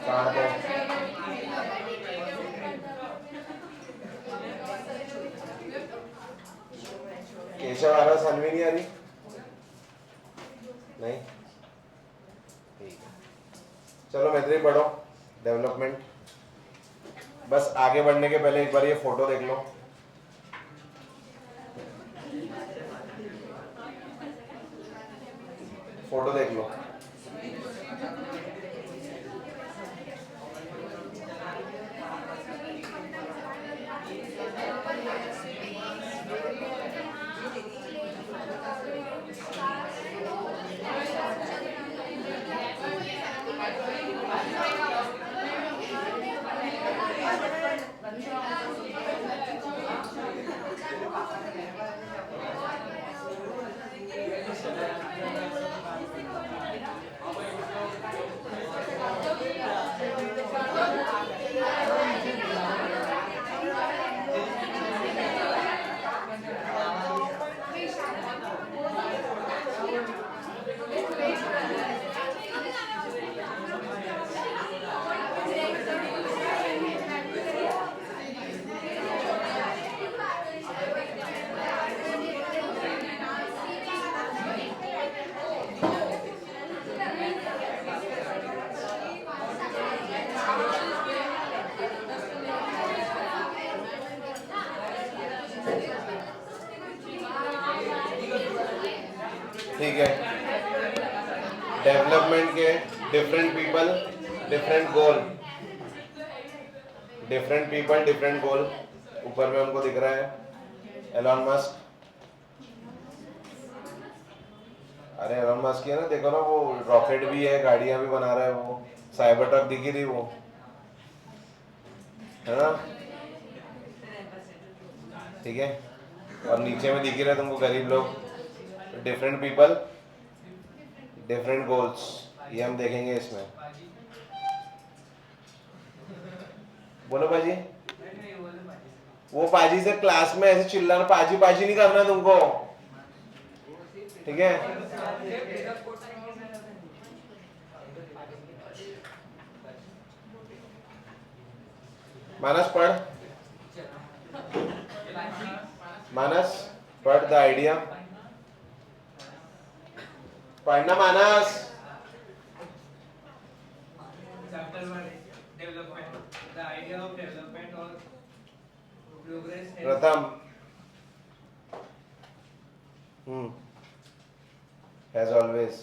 काट दो। केशव आ रहा, सनवी नहीं आ रही? नहीं, ठीक है। चलो मैत्री पढ़ो डेवलपमेंट। बस आगे बढ़ने के पहले एक बार ये फोटो देख लो। फोटो देख लो। ठीक है, डेवलपमेंट के डिफरेंट पीपल डिफरेंट गोल, डिफरेंट पीपल डिफरेंट गोल। ऊपर में हमको दिख रहा है एलॉन मस्क। अरे एलॉन मस्क है ना, देखो ना, वो रॉकेट भी है, गाड़ियां भी बना रहा है, वो साइबर ट्रक दिखी थी वो, है ना? ठीक है, और नीचे में दिख रहा है तुमको गरीब लोग। डिफरेंट पीपल डिफरेंट गोल्स, ये हम देखेंगे इसमें। बोलो पाजी। वो पाजी से क्लास में ऐसे चिल्लाना, पाजी पाजी नहीं करना तुमको, ठीक है? मानस पढ़, मानस पढ़ द आइडिया, पढ़ना मानस। प्रथम एज ऑलवेज,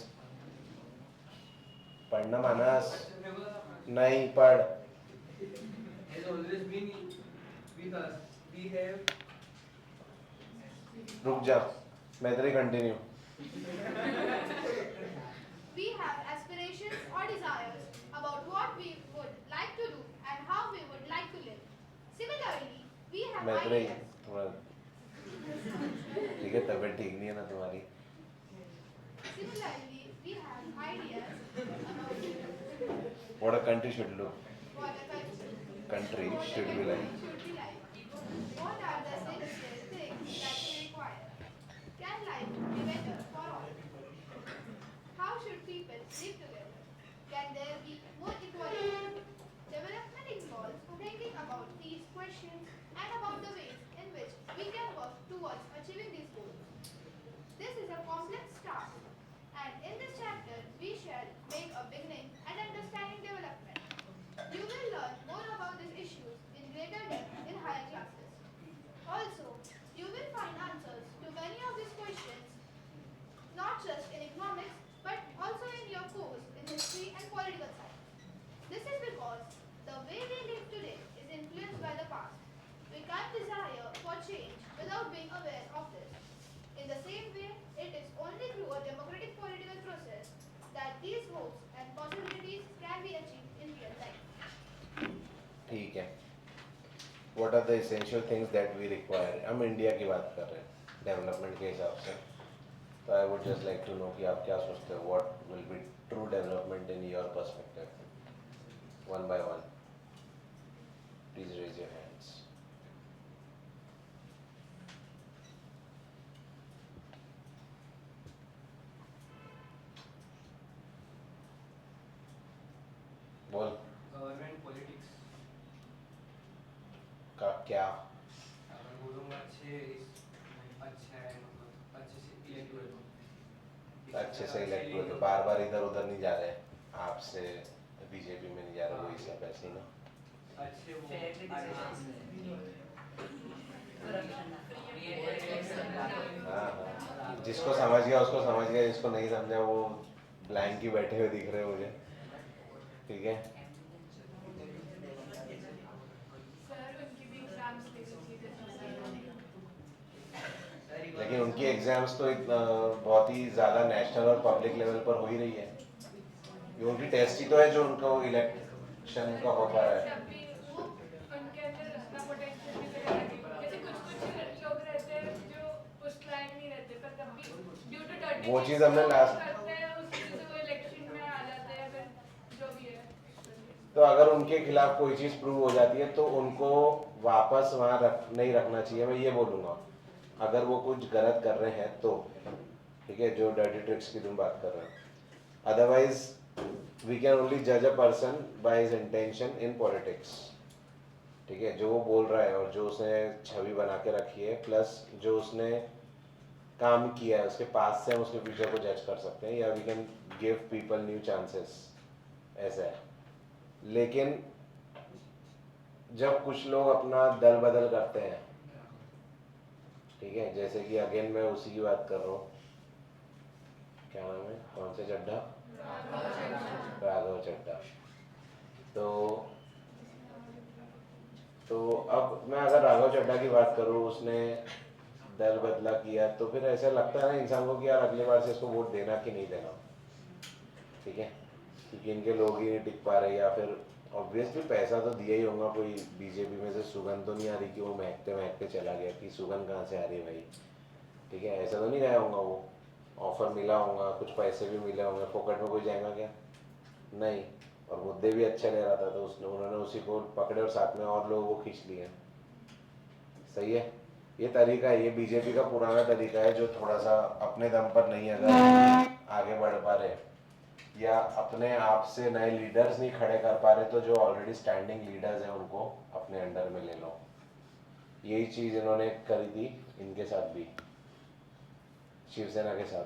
पढ़ना मानस। नहीं पढ़। रुक जा, मैत्री continue. We have aspirations or desires about what we would like to do and how we would like to live. Similarly, we have मैत्री ideas. थोड़ा ठीक है, तबीयत ठीक नहीं है ना तुम्हारी? Similarly, we have ideas about What a country should look. what a Country what a should be country like. should be like. What are the essential things that we require? Can life be better for all? How should people live together? Can there be more equality? Development involves thinking about these questions and about the ways in which we can work towards achieving these goals. This is a complex task, and in this chapter, we shall make a beginning and understanding development. You will learn more about these issues in greater depth in higher classes. Also, you will find answers to many of these questions, not just in economics, but also in your course in history and political science. This is because the way we live today is influenced by the past. We can't desire for change without being aware of this. In the same way, it is only through a democratic political process that these hopes and possibilities can be achieved in real life. ठीक है, What are the essential things that we require? हम India की बात कर रहे हैं development के हिसाब से, तो I would just like to know कि आप क्या सोचते हो, what will be true development in your perspective, one by one, please raise your hands. बोल। क्या? मैं बोलूँगा अच्छा है, मतलब अच्छे से इलेक्ट हुए तो अच्छे से इलेक्ट हुए तो बार बार इधर उधर नहीं जा रहे, आपसे बीजेपी में नहीं जा रहे, वही सब ऐसे ही ना। अच्छे वो हाँ हाँ, जिसको समझ गया उसको समझ गया, जिसको नहीं समझा वो ब्लैंक ही बैठे हुए दिख रहे हैं मुझे। ठीक है, सर उनकी भी एग्जाम्स लेनी चाहिए जैसे सर लेकिन उनकी एग्जाम्स तो बहुत ही ज़्यादा नेशनल और पब्लिक लेवल पर हो ही रही है। ये उनकी टेस्ट ही तो है जो उनको इलेक्शन का हो पा रहा है। तब भी उनके अंदर उतना पोटेंशियल भी तो रहना चाहिए। जैसे कुछ कुछ लोग रहते हैं जो उस लायक नहीं रहते, पर तब भी ड्यू टू डर्टी वो थिंग्स चीज़ हमने जो लास्ट, करते हैं उस वजह से वो इलेक्शन में आ जाते हैं, फिर जो भी है। तो अगर उनके खिलाफ कोई चीज़ प्रूव हो जाती है तो उनको वापस वहाँ नहीं रखना चाहिए, मैं ये बोलूँगा। अगर वो कुछ गलत कर रहे हैं तो ठीक है, जो डर्टी ट्रिक्स की तुम बात कर रहे हो, अदरवाइज वी कैन ओनली जज a person by his intention in politics. ठीक है, जो वो बोल रहा है और जो उसने छवि बना के रखी है, प्लस जो उसने काम किया है उसके पास से हम उसके फ्यूचर को जज कर सकते हैं, या we can give people new chances, ऐसा है। लेकिन जब कुछ लोग अपना दल बदल करते हैं, ठीक है, जैसे कि अगेन मैं उसी की बात कर रहा हूँ, क्या नाम है, कौन से चड्ढा, राघव चड्ढा। तो अब मैं अगर राघव चड्ढा की बात करूँ, उसने दल बदला किया, तो फिर ऐसा लगता है ना इंसान को कि यार अगली बार से इसको वोट देना कि नहीं देना। ठीक है, क्योंकि इनके लोग ही नहीं टिक पा रहे, या फिर ऑब्वियसली पैसा तो दिया ही होगा, कोई बीजेपी में से सुगंध तो नहीं आ रही कि वो महकते महकते चला गया, कि सुगंध कहाँ से आ रही है भाई। ठीक है, ऐसा तो नहीं गया होगा, वो ऑफर मिला होगा, कुछ पैसे भी मिले होंगे, फोकट में कोई जाएगा क्या? नहीं। और मुद्दे भी अच्छे ले रहा था, तो उसने उन्होंने उसी को पकड़े और साथ में और लोगों को खींच लिए। सही है, ये तरीका है, ये बीजेपी का पुराना तरीका है, जो थोड़ा सा अपने दम पर नहीं अगर आगे बढ़ पा रहे या अपने आप से नए लीडर्स नहीं खड़े कर पा रहे, तो जो ऑलरेडी स्टैंडिंग लीडर्स हैं उनको अपने अंडर में ले लो। यही चीज़ इन्होंने करी थी इनके साथ भी, शिवसेना के साथ।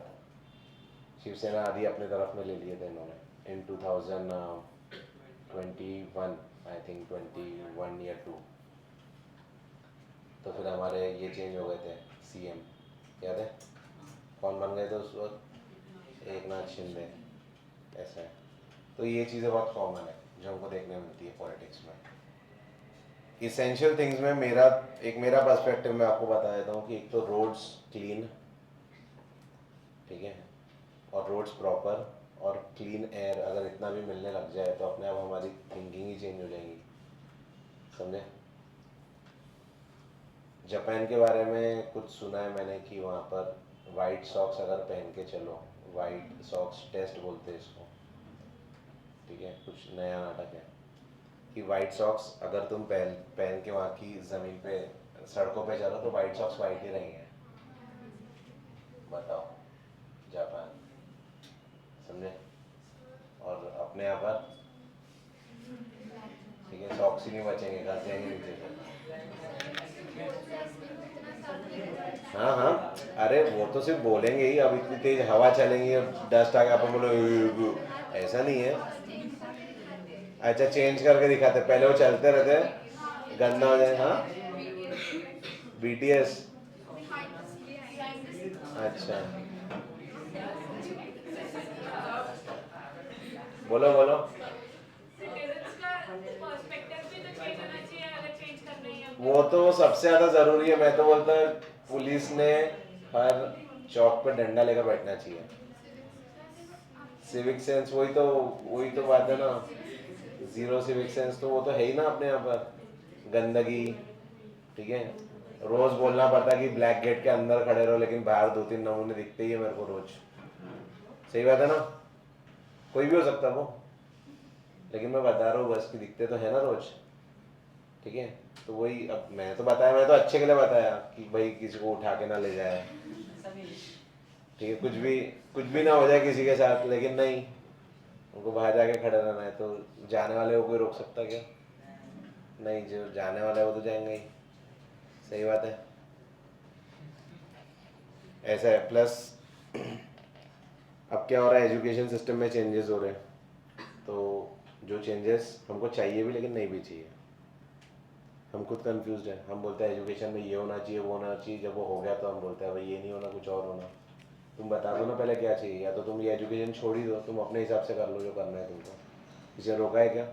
शिवसेना आदि अपने तरफ में ले लिए थे इन्होंने इन 2021, आई थिंक 21 या 2। तो फिर हमारे ये चेंज हो गए थे सीएम, याद है कौन बन गए थे उस वक्त? एकनाथ शिंदे। ऐसा है, तो ये चीज़ें बहुत कॉमन है जो हमको देखने मिलती है पॉलिटिक्स में। इसेंशियल थिंग्स में मेरा पर्सपेक्टिव मैं आपको बता देता हूँ कि एक तो रोड्स क्लीन, ठीक है, और रोड्स प्रॉपर और क्लीन एयर अगर इतना भी मिलने लग जाए तो अपने आप हमारी थिंकिंग ही चेंज हो जाएगी। समझे? जापान के बारे में कुछ सुना है मैंने कि वहाँ पर वाइट सॉक्स अगर पहन के चलो, वाइट सॉक्स टेस्ट बोलते हैं इसको, ठीक है, कुछ नया नाटक है कि वाइट सॉक्स अगर तुम पहन के वहाँ की ज़मीन पे सड़कों पे चलो तो वाइट सॉक्स वाइट ही रहेंगे। बताओ, जापान। समझे? और अपने यहाँ पर ठीक है, सॉक्स ही नहीं बचेंगे, घर जाएंगे नीचे से। हाँ हाँ, अरे वो तो सिर्फ बोलेंगे ही, अब इतनी तेज हवा चलेंगी और डस्ट आ गया अपन बोलो, ऐसा नहीं है। अच्छा, चेंज करके दिखाते, पहले वो चलते रहते गंदा हो जाए। हाँ, बीटीएस। अच्छा, बोलो बोलो। सिटीजन्स का पर्सपेक्टिव भी तो चेंज होना चाहिए, अगर चेंज करना ही है। वो तो सबसे ज़्यादा ज़रूरी है, मैं तो बोलता हूँ पुलिस ने हर चौक पर डंडा लेकर बैठना चाहिए। सिविक सेंस, वही तो बात है ना, जीरो सिविक सेंस तो वो तो है ही ना अपने यहाँ पर। गंदगी, ठीक है, रोज बोलना पड़ता है कि ब्लैक गेट के अंदर खड़े रहो, लेकिन बाहर 2-3 नमूने दिखते ही है मेरे को रोज। सही बात है ना, कोई भी हो सकता है वो, लेकिन मैं बता रहा हूँ बस कि दिखते तो है ना रोज। ठीक है, तो वही, अब मैंने तो बताया, मैं तो अच्छे के लिए बताया कि भाई किसी को उठा के ना ले जाए, ठीक है, कुछ भी ना हो जाए किसी के साथ, लेकिन नहीं, उनको बाहर जाके खड़े रहना है। तो जाने वाले को कोई रोक सकता क्या? नहीं, जो जाने वाला है वो तो जाएंगे ही। सही बात है, ऐसा है। प्लस अब क्या हो रहा है, एजुकेशन सिस्टम में चेंजेस हो रहे हैं, तो जो चेंजेस हमको चाहिए भी लेकिन नहीं भी चाहिए। हम खुद कंफ्यूज हैं, हम बोलते हैं एजुकेशन में ये होना चाहिए वो होना चाहिए, जब वो हो गया तो हम बोलते हैं भाई ये नहीं होना, कुछ और होना। तुम बता दो ना पहले क्या चाहिए, या तो तुम ये एजुकेशन छोड़ ही दो, तुम अपने हिसाब से कर लो जो करना है तुमको। किसी ने रोका है क्या?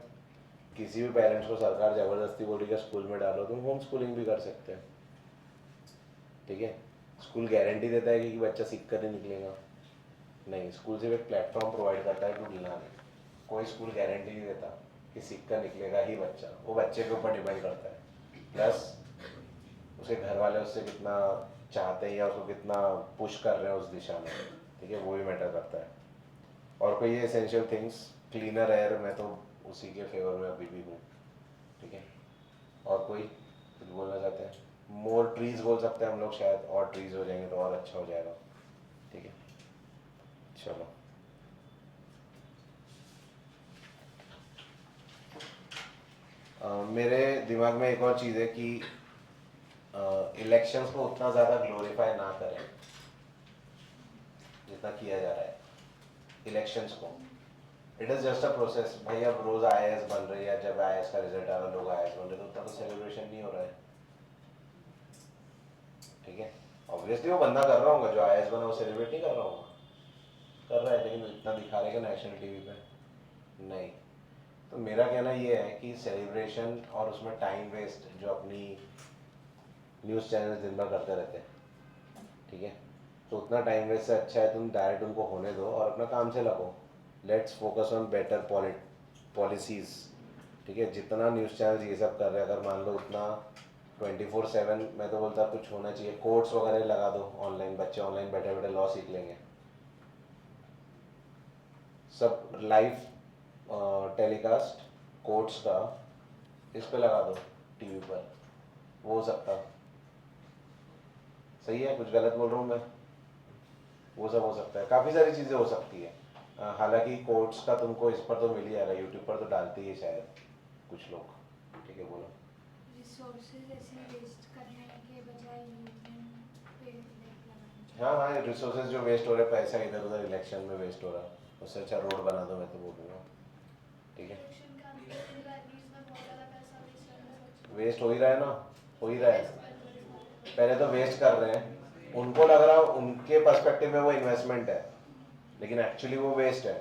किसी भी पेरेंट्स को सरकार ज़बरदस्ती बोल रही है स्कूल में डालो, तुम होम स्कूलिंग भी कर सकते हैं, ठीक है। स्कूल गारंटी देता है कि बच्चा सीख कर ही निकलेगा? नहीं, स्कूल सिर्फ एक प्लेटफॉर्म प्रोवाइड करता है टू लर्न। कोई स्कूल गारंटी नहीं देता कि सीख कर निकलेगा ही बच्चा, वो बच्चे के ऊपर डिपेंड करता है। प्लस उसके घर वाले उससे कितना चाहते हैं या उसको कितना पुश कर रहे हैं उस दिशा में, ठीक है, वो भी मैटर करता है। और कोई एसेंशियल थिंग्स, क्लीनर एयर, मैं तो उसी के फेवर में अभी भी हूँ, ठीक है। और कोई कुछ बोलना चाहते हैं? मोर ट्रीज बोल सकते हैं हम लोग शायद, और ट्रीज हो जाएंगे तो और अच्छा हो जाएगा, ठीक है। चलो, मेरे दिमाग में एक और चीज़ है कि इलेक्शंस को उतना ज़्यादा ग्लोरीफाई ना करें जितना किया जा रहा है इलेक्शंस को। It is just a process भाई। अब रोज़ आईएएस बन रही है, जब आईएएस का रिजल्ट आ रहा है लोग आईएएस बन रहे, तो उतना तो सेलिब्रेशन नहीं हो रहा है, ठीक है। ऑब्वियसली वो बंदा कर रहा होगा, जो आईएएस बना वो सेलिब्रेट नहीं कर रहा होगा, कर रहा है, लेकिन इतना दिखा रहे हैं नेशनल टीवी पे नहीं। तो मेरा कहना ये है कि सेलिब्रेशन और उसमें टाइम वेस्ट जो अपनी न्यूज़ चैनल दिन भर करते रहते हैं, ठीक है, तो उतना टाइम वेस्ट से अच्छा है तुम डायरेक्ट उनको होने दो और अपना काम से लगो। Let's focus on better policies, ठीक है। जितना न्यूज़ चैनल ये सब कर रहे हैं, अगर मान लो उतना 24/7, मैं तो बोलता कुछ होना चाहिए, कोर्ट्स वगैरह लगा दो ऑनलाइन, बच्चे ऑनलाइन बैठे बैठे लॉ सीख लेंगे, सब लाइव टेलीकास्ट कोर्ट्स का इस पे लगा दो टीवी पर, वो हो सकता। सही है, कुछ गलत बोल रहा हूँ मैं? वो सब हो सकता है, काफ़ी सारी चीज़ें हो सकती है। हालांकि कोर्ट्स का तुमको इस पर तो मिल ही आएगा, यूट्यूब पर तो डालते ही है शायद कुछ लोग, ठीक है। बोलो। रिसोर्सेज ऐसे वेस्ट करने के बजाय पे लगाने। हाँ हाँ, रिसोर्सेज जो वेस्ट हो रहे हैं, पैसा इधर उधर इलेक्शन में वेस्ट हो रहा है, उससे अच्छा रोड बना दो, मैं तो बोलूँगा, ठीक है। इलेक्शन का रैलीज में बहुत ज़्यादा पैसा वेस्ट कर रहे हैं। वेस्ट हो ही रहा है ना, हो ही रहा है। पहले तो वेस्ट कर रहे हैं, उनको लग रहा उनके पर्सपेक्टिव में वो इन्वेस्टमेंट है, लेकिन एक्चुअली वो वेस्ट है,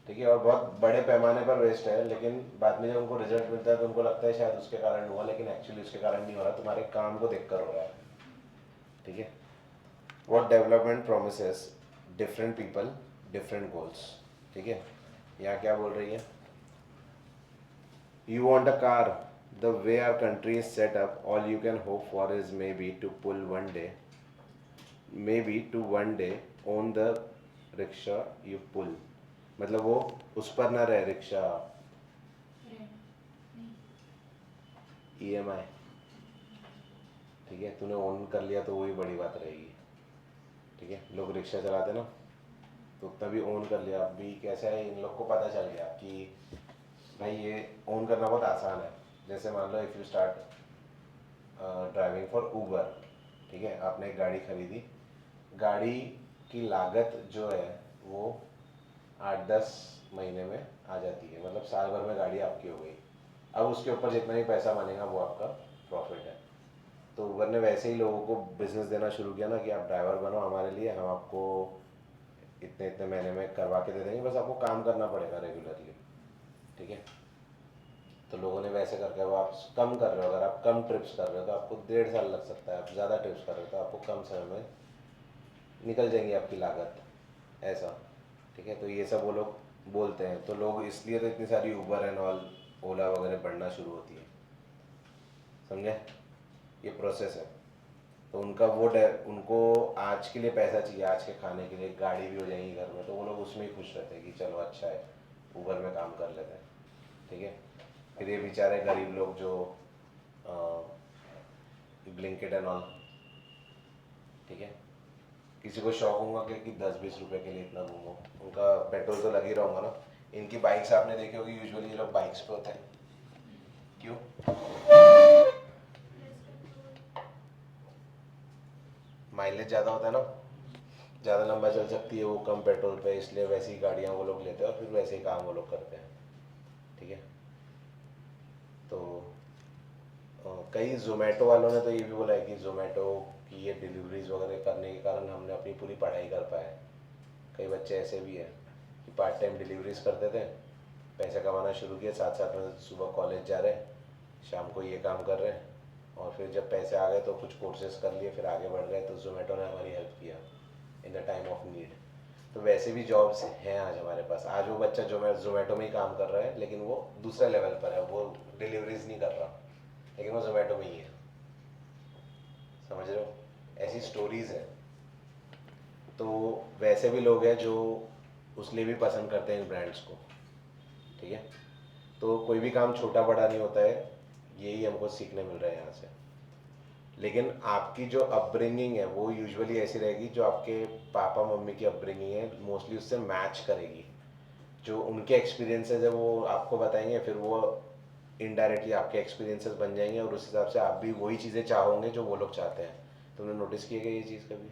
ठीक है। और बहुत बड़े पैमाने पर वेस्ट है, लेकिन बाद में जब उनको रिजल्ट मिलता है तो उनको लगता है शायद उसके कारण हुआ, लेकिन एक्चुअली उसके कारण नहीं हो रहा, तुम्हारे काम को देखकर हो रहा है, ठीक है। What development promises different people different goals, ठीक है। यहाँ क्या बोल रही है? You want a car. The way our country is set up, all you can hope for is maybe to one day own the rickshaw you pull. मतलब वो उस पर ना रहे रिक्शा, EMI, ठीक है। तूने ओन कर लिया तो वही बड़ी बात रहेगी, ठीक है। लोग रिक्शा चलाते ना, तो उतना भी ओन कर लिया। अभी कैसा है, इन लोग को पता चल गया कि भाई ये ओन करना बहुत आसान है। जैसे मान लो if you start driving for Uber, ठीक है, आपने एक गाड़ी खरीदी, गाड़ी की लागत जो है वो 8-10 महीने में आ जाती है, मतलब साल भर में गाड़ी आपकी हो गई। अब उसके ऊपर जितना भी पैसा बनेगा वो आपका प्रॉफिट है। तो ऊबर ने वैसे ही लोगों को बिजनेस देना शुरू किया ना कि आप ड्राइवर बनो हमारे लिए, हम आपको इतने इतने महीने में करवा के दे देंगे, बस आपको काम करना पड़ेगा रेगुलरली, ठीक है। तो लोगों ने वैसे करके, अब आप कम कर रहे हो, अगर आप कम ट्रिप्स कर रहे हो तो आपको 1.5 साल लग सकता है, आप ज़्यादा ट्रिप्स कर रहे हो तो आपको कम समय में निकल जाएंगी आपकी लागत, ऐसा, ठीक है। तो ये सब वो लोग बोलते हैं, तो लोग इसलिए तो इतनी सारी ऊबर एंड ऑल, ओला वगैरह बढ़ना शुरू होती है, समझे? ये प्रोसेस है। तो उनका उनको आज के लिए पैसा चाहिए, आज के खाने के लिए, गाड़ी भी हो जाएगी घर में, तो वो लोग उसमें ही खुश रहते हैं कि चलो अच्छा है ऊबर में काम कर लेते हैं, ठीक है। फिर ये बेचारे गरीब लोग जो ब्लिंकिट एंड ऑल, ठीक है, किसी को शौक होगा कि 10-20 रुपए के लिए इतना घूमो, उनका पेट्रोल तो लग ही रहा होगा ना। इनकी बाइक्स आपने देखी होगी, यूजुअली ये लोग बाइक्स पे होते हैं, क्यों? माइलेज ज़्यादा होता है ना, ज़्यादा लंबा चल सकती है वो कम पेट्रोल पे, इसलिए वैसी गाड़ियाँ वो लोग लेते हैं और फिर वैसे ही काम वो लोग करते हैं। ठीक है, तो कई जोमेटो वालों ने तो ये भी बोला है कि जोमेटो की ये डिलीवरीज वगैरह करने के कारण हमने अपनी पूरी पढ़ाई कर पाए। कई बच्चे ऐसे भी हैं कि पार्ट टाइम डिलीवरीज करते थे, पैसे कमाना शुरू किए, साथ साथ में सुबह कॉलेज जा रहे हैं, शाम को ये काम कर रहे हैं, और फिर जब पैसे आ गए तो कुछ कोर्सेज कर लिए, फिर आगे बढ़ गए। तो जोमेटो ने हमारी हेल्प किया in the time of need. तो वैसे भी जॉब्स हैं आज हमारे पास। आज वो बच्चा जोमेटो में ही काम कर रहा है, लेकिन वो दूसरे लेवल पर है, वो डिलीवरीज नहीं कर रहा, लेकिन वो जोमेटो में ही है। समझ रहे हो, ऐसी स्टोरीज है। तो वैसे भी लोग हैं जो उस लिए भी पसंद करते हैं इन ब्रांड्स को। ठीक है, तो कोई भी काम छोटा बड़ा नहीं होता है, यही हमको सीखने मिल रहा है यहाँ से। लेकिन आपकी जो अपब्रिंगिंग है वो यूजुअली ऐसी रहेगी, जो आपके पापा मम्मी की अपब्रिंगिंग है मोस्टली उससे मैच करेगी। जो उनके एक्सपीरियंसेस है वो आपको बताएंगे, फिर वो इनडायरेक्टली आपके एक्सपीरियंसेस बन जाएंगे, और उस हिसाब से आप भी वही चीज़ें चाहोगे जो वो लोग चाहते हैं। तुमने नोटिस किया ये चीज़ कभी?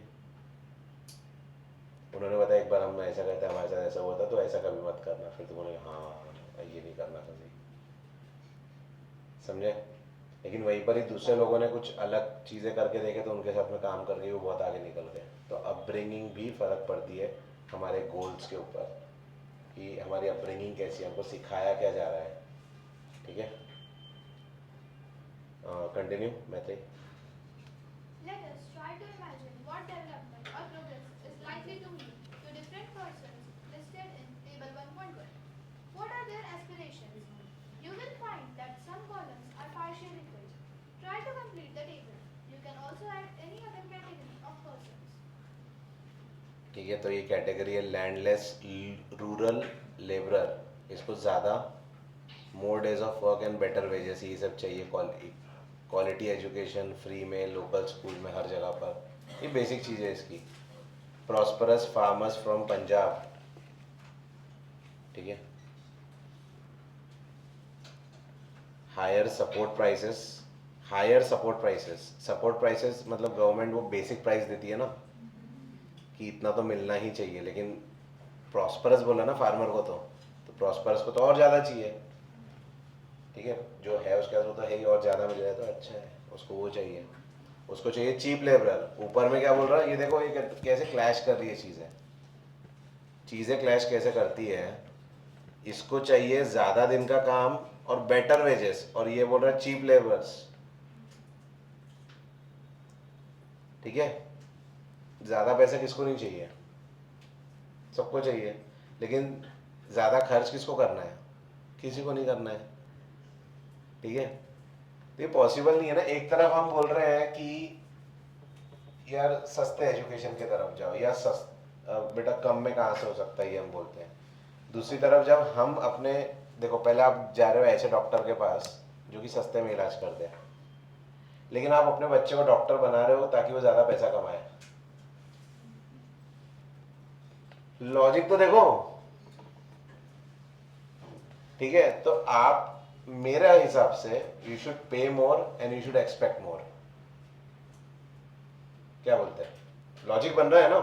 उन्होंने बताया एक बार हम ऐसा करते हमारे साथ ऐसा हुआ था, तो ऐसा कभी मत करना, फिर तुम बोले हाँ ये नहीं करना कभी। समझे? लेकिन वहीं पर ही दूसरे लोगों ने कुछ अलग चीज़ें करके देखे, तो उनके साथ में काम करके वो बहुत आगे निकल गए। तो अपब्रिंगिंग भी फ़र्क पड़ती है हमारे गोल्स के ऊपर, कि हमारी अपब्रिंगिंग कैसी है, हमको सिखाया क्या जा रहा है। ठीक है, कंटिन्यू मैत्री। Let us try to imagine what development or progress is likely to mean to different persons listed in table 1.1. What are their aspirations? You will find that some columns are partially filled. Try to complete the table. You can also add any other category of persons. ठीक है, तो ये category है landless rural labourer. इसको ज़्यादा more days of work and better wages, ये सब चाहिए। क्वालिटी एजुकेशन फ्री में, लोकल स्कूल में, हर जगह पर, ये बेसिक चीज़ है इसकी। Prosperous farmers from Punjab. ठीक है, higher support prices. Higher support prices, support prices मतलब गवर्नमेंट वो बेसिक प्राइस देती है ना कि इतना तो मिलना ही चाहिए, लेकिन प्रॉस्परस बोला ना फार्मर को, तो प्रॉस्परस को तो और ज़्यादा चाहिए। ठीक है, जो है उसके पास वो तो है ही, और ज़्यादा मिल जाए तो अच्छा है, उसको वो चाहिए। उसको चाहिए चीप लेबरर। ऊपर में क्या बोल रहा है ये देखो, ये कैसे क्लैश कर रही है चीज़ें। चीज़ें क्लैश कैसे करती है। इसको चाहिए ज़्यादा दिन का काम और बेटर वेजेस, और ये बोल रहा है चीप लेबर्स। ठीक है, ज़्यादा पैसा किसको नहीं चाहिए, सबको चाहिए, लेकिन ज़्यादा खर्च किसको करना है, किसी को नहीं करना है। ठीक है, तो ये पॉसिबल नहीं है ना। एक तरफ हम बोल रहे हैं कि यार सस्ते एजुकेशन की तरफ जाओ, या बेटा कम में कहाँ से हो सकता है, ये हम बोलते हैं। दूसरी तरफ जब हम अपने, देखो पहले आप जा रहे हो ऐसे डॉक्टर के पास जो कि सस्ते में इलाज कर दे, लेकिन आप अपने बच्चे को डॉक्टर बना रहे हो ताकि वो ज़्यादा पैसा कमाए। लॉजिक तो देखो। ठीक है, तो आप मेरे हिसाब से you should pay more and you should expect more. क्या बोलते हैं, लॉजिक बन रहा है ना।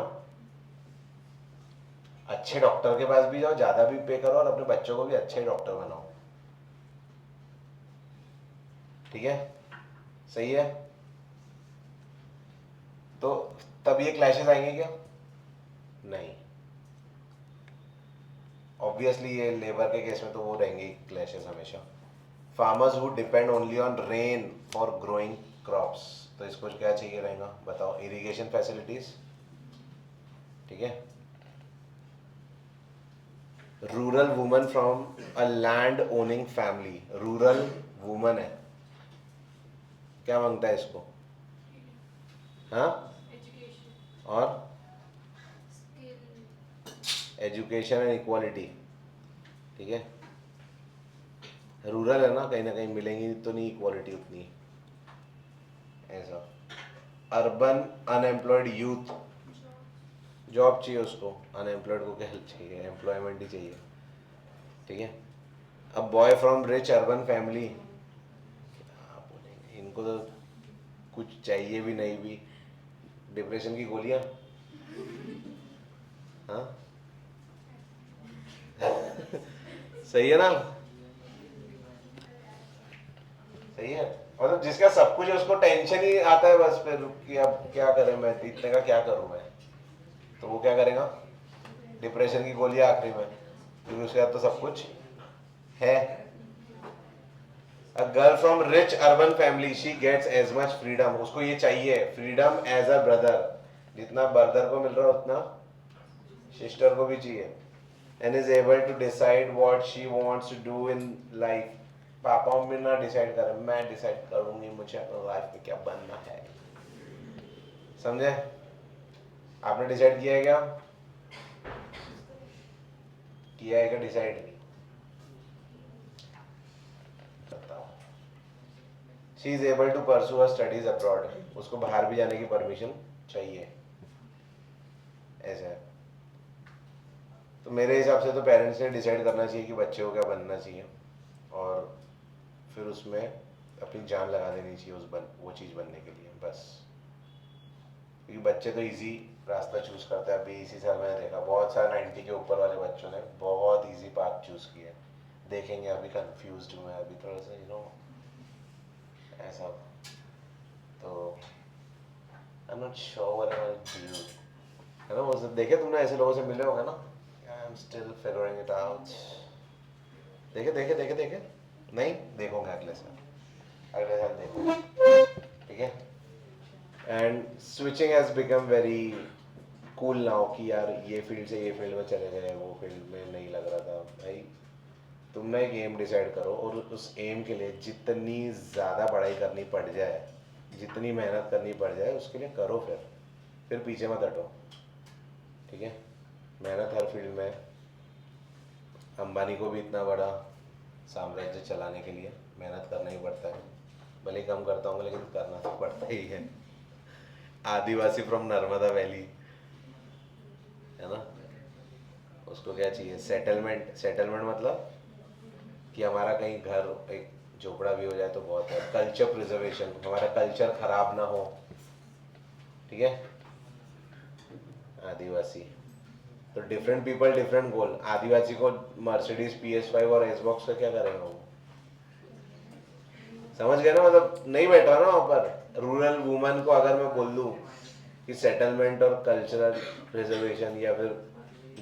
अच्छे डॉक्टर के पास भी जाओ, ज्यादा भी पे करो, और अपने बच्चों को भी अच्छे डॉक्टर बनाओ। ठीक है, सही है। तो तब ये क्लैशेस आएंगे क्या? नहीं, ऑब्वियसली ये लेबर के केस में तो वो रहेंगे क्लैशेस हमेशा। Farmers who depend only on rain for growing crops, तो इसको क्या चाहिए रहेगा बताओ, इरिगेशन फैसिलिटीज। ठीक है, rural woman from a land owning family. Rural woman है, क्या मांगता है इसको? हाँ, एजुकेशन और स्किल एजुकेशन एंड इक्वालिटी। ठीक है, रूरल है ना कहीं मिलेंगी तो नहीं इक्वालिटी उतनी, ऐसा। अर्बन अनएम्प्लॉयड यूथ, जॉब चाहिए उसको, अनएम्प्लॉयड को क्या हेल्प चाहिए, एम्प्लॉयमेंट ही चाहिए। ठीक है, अब boy from rich urban family, क्या बोलेंगे इनको, तो कुछ चाहिए भी नहीं भी, डिप्रेशन की गोलियां? हाँ सही है ना? सही है। मतलब जिसका सब कुछ है उसको टेंशन ही आता है बस फिर कि अब क्या करें, मैं इतने का क्या करूं मैं, तो वो क्या करेगा? डिप्रेशन की गोली आखिरी में, क्योंकि उसके बाद तो सब कुछ है। A girl from rich urban family she gets as much freedom, उसको ये चाहिए फ्रीडम एज अ ब्रदर, जितना ब्रदर को मिल रहा है उतना सिस्टर को भी चाहिए। And is able to decide what she wants to do in life. पापा मम्मी ना डिसाइड करें, मैं डिसाइड करूंगी मुझे अपनी लाइफ में क्या बनना है। समझे? आपने डिसाइड किया है क्या? किया है क्या डिसाइड? बताओ। She is able to pursue her studies abroad, उसको बाहर भी जाने की परमिशन चाहिए। ऐसा है। तो मेरे हिसाब से तो पेरेंट्स ने डिसाइड करना चाहिए कि बच्चे को क्या बनना चाहिए, और फिर उसमें अपनी जान लगा देनी चाहिए वो चीज़ बनने के लिए बस। क्योंकि बच्चे तो इजी रास्ता चूज करते हैं। अभी इसी साल मैंने देखा बहुत सारे 90 के ऊपर वाले बच्चों ने बहुत इजी पाथ चूज किया। देखेंगे, अभी कंफ्यूज हूँ मैं, अभी थोड़ा सा ऐसा। तो आई am not sure what I will do, है ना? वो सब देखे तुमने, ऐसे लोगों से मिले होंगे ना? I am still figuring it out. देखे देखे देखे देखे नहीं देखोगे अगले साल, अगले साल देखो, ठीक है? And switching has become very cool now कि यार ये फील्ड से ये फील्ड में चले गए, वो फील्ड में नहीं लग रहा था। भाई तुम ना एक एम डिसाइड करो, और उस एम के लिए जितनी ज़्यादा पढ़ाई करनी पड़ जाए, जितनी मेहनत करनी पड़ जाए उसके लिए करो, फिर पीछे मत हटो, ठीक है? मेहनत हर फील्ड में। अंबानी को भी इतना बड़ा साम्राज्य चलाने के लिए मेहनत करना ही पड़ता है, भले कम करता हूँ लेकिन करना तो पड़ता ही है। आदिवासी फ्रॉम नर्मदा वैली, है ना? उसको क्या चाहिए? सेटलमेंट। सेटलमेंट मतलब कि हमारा कहीं घर एक झोपड़ा भी हो जाए तो बहुत है। कल्चर प्रिजर्वेशन, हमारा कल्चर खराब ना हो, ठीक है? आदिवासी तो डिफरेंट पीपल डिफरेंट गोल। आदिवासी को मर्सिडीज PS5 और Xbox का क्या करेंगे वो? समझ गए ना? मतलब नहीं बैठ रहा ना वहाँ पर। रूरल वुमन को अगर मैं बोल दूँ कि सेटलमेंट और कल्चरल प्रिजर्वेशन, या फिर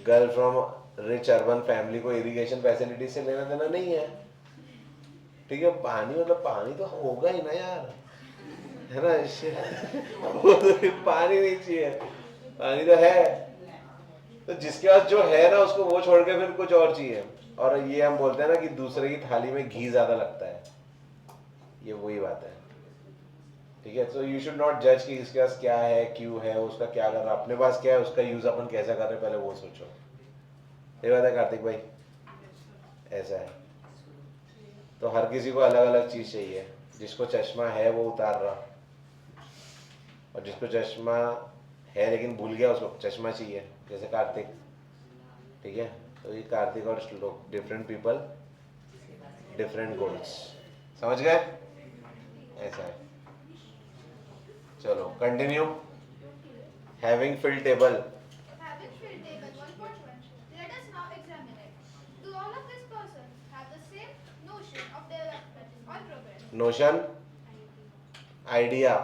girl from rich urban family को इरिगेशन फैसिलिटी से लेना देना नहीं है, ठीक है? पानी मतलब पानी तो होगा ही ना यार, है ना? वो तो फिर पानी नहीं चाहिए, पानी तो है। तो जिसके पास जो है ना उसको वो छोड़ के फिर कुछ और चाहिए। और ये हम बोलते हैं ना कि दूसरे की थाली में घी ज्यादा लगता है, ये वही बात है, ठीक है? सो यू शुड नॉट जज कि इसके पास क्या है, क्यों है, उसका क्या कर रहा है। अपने पास क्या है उसका यूज अपन कैसा कर रहे हैं, पहले वो सोचो। ये बात है कार्तिक भाई, ऐसा है। तो हर किसी को अलग अलग चीज चाहिए। जिसको चश्मा है वो उतार रहा, और जिसको चश्मा है लेकिन भूल गया उसको चश्मा चाहिए, जैसे कार्तिक, ठीक है? तो ये कार्तिक और श्लोक, डिफरेंट पीपल डिफरेंट गोल्स, समझ गए? ऐसा है। चलो continue. Having fill table. Having filled table 1.1, let us now examine it. Do all of these persons have the same notion of development or progress? Notion, idea,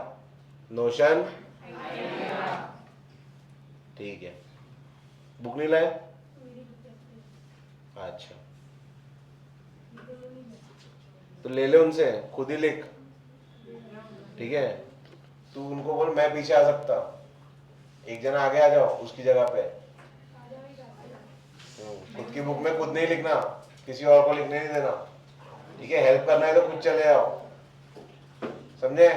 notion, ठीक है। Book नहीं लाए? अच्छा, तो ले ले उनसे, खुद ही लिख, ठीक है? तू उनको बोल मैं पीछे आ सकता, एक जना आगे आ जाओ उसकी जगह पे। खुद की बुक में खुद नहीं लिखना, किसी और को लिखने नहीं देना, ठीक है? हेल्प करना है तो खुद चले आओ, समझे?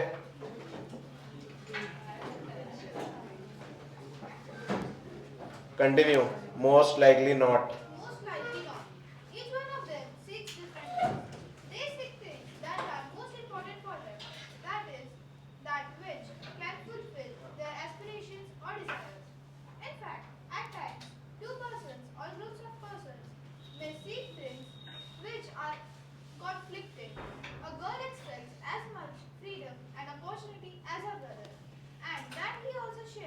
Continue. Most likely not. Most likely not. Each one of them seeks different things. They seek things that are most important for them. That is, that which can fulfill their aspirations or desires. In fact, at times, two persons or groups of persons may seek things which are conflicting. A girl expects as much freedom and opportunity as her brother, and that he also shares.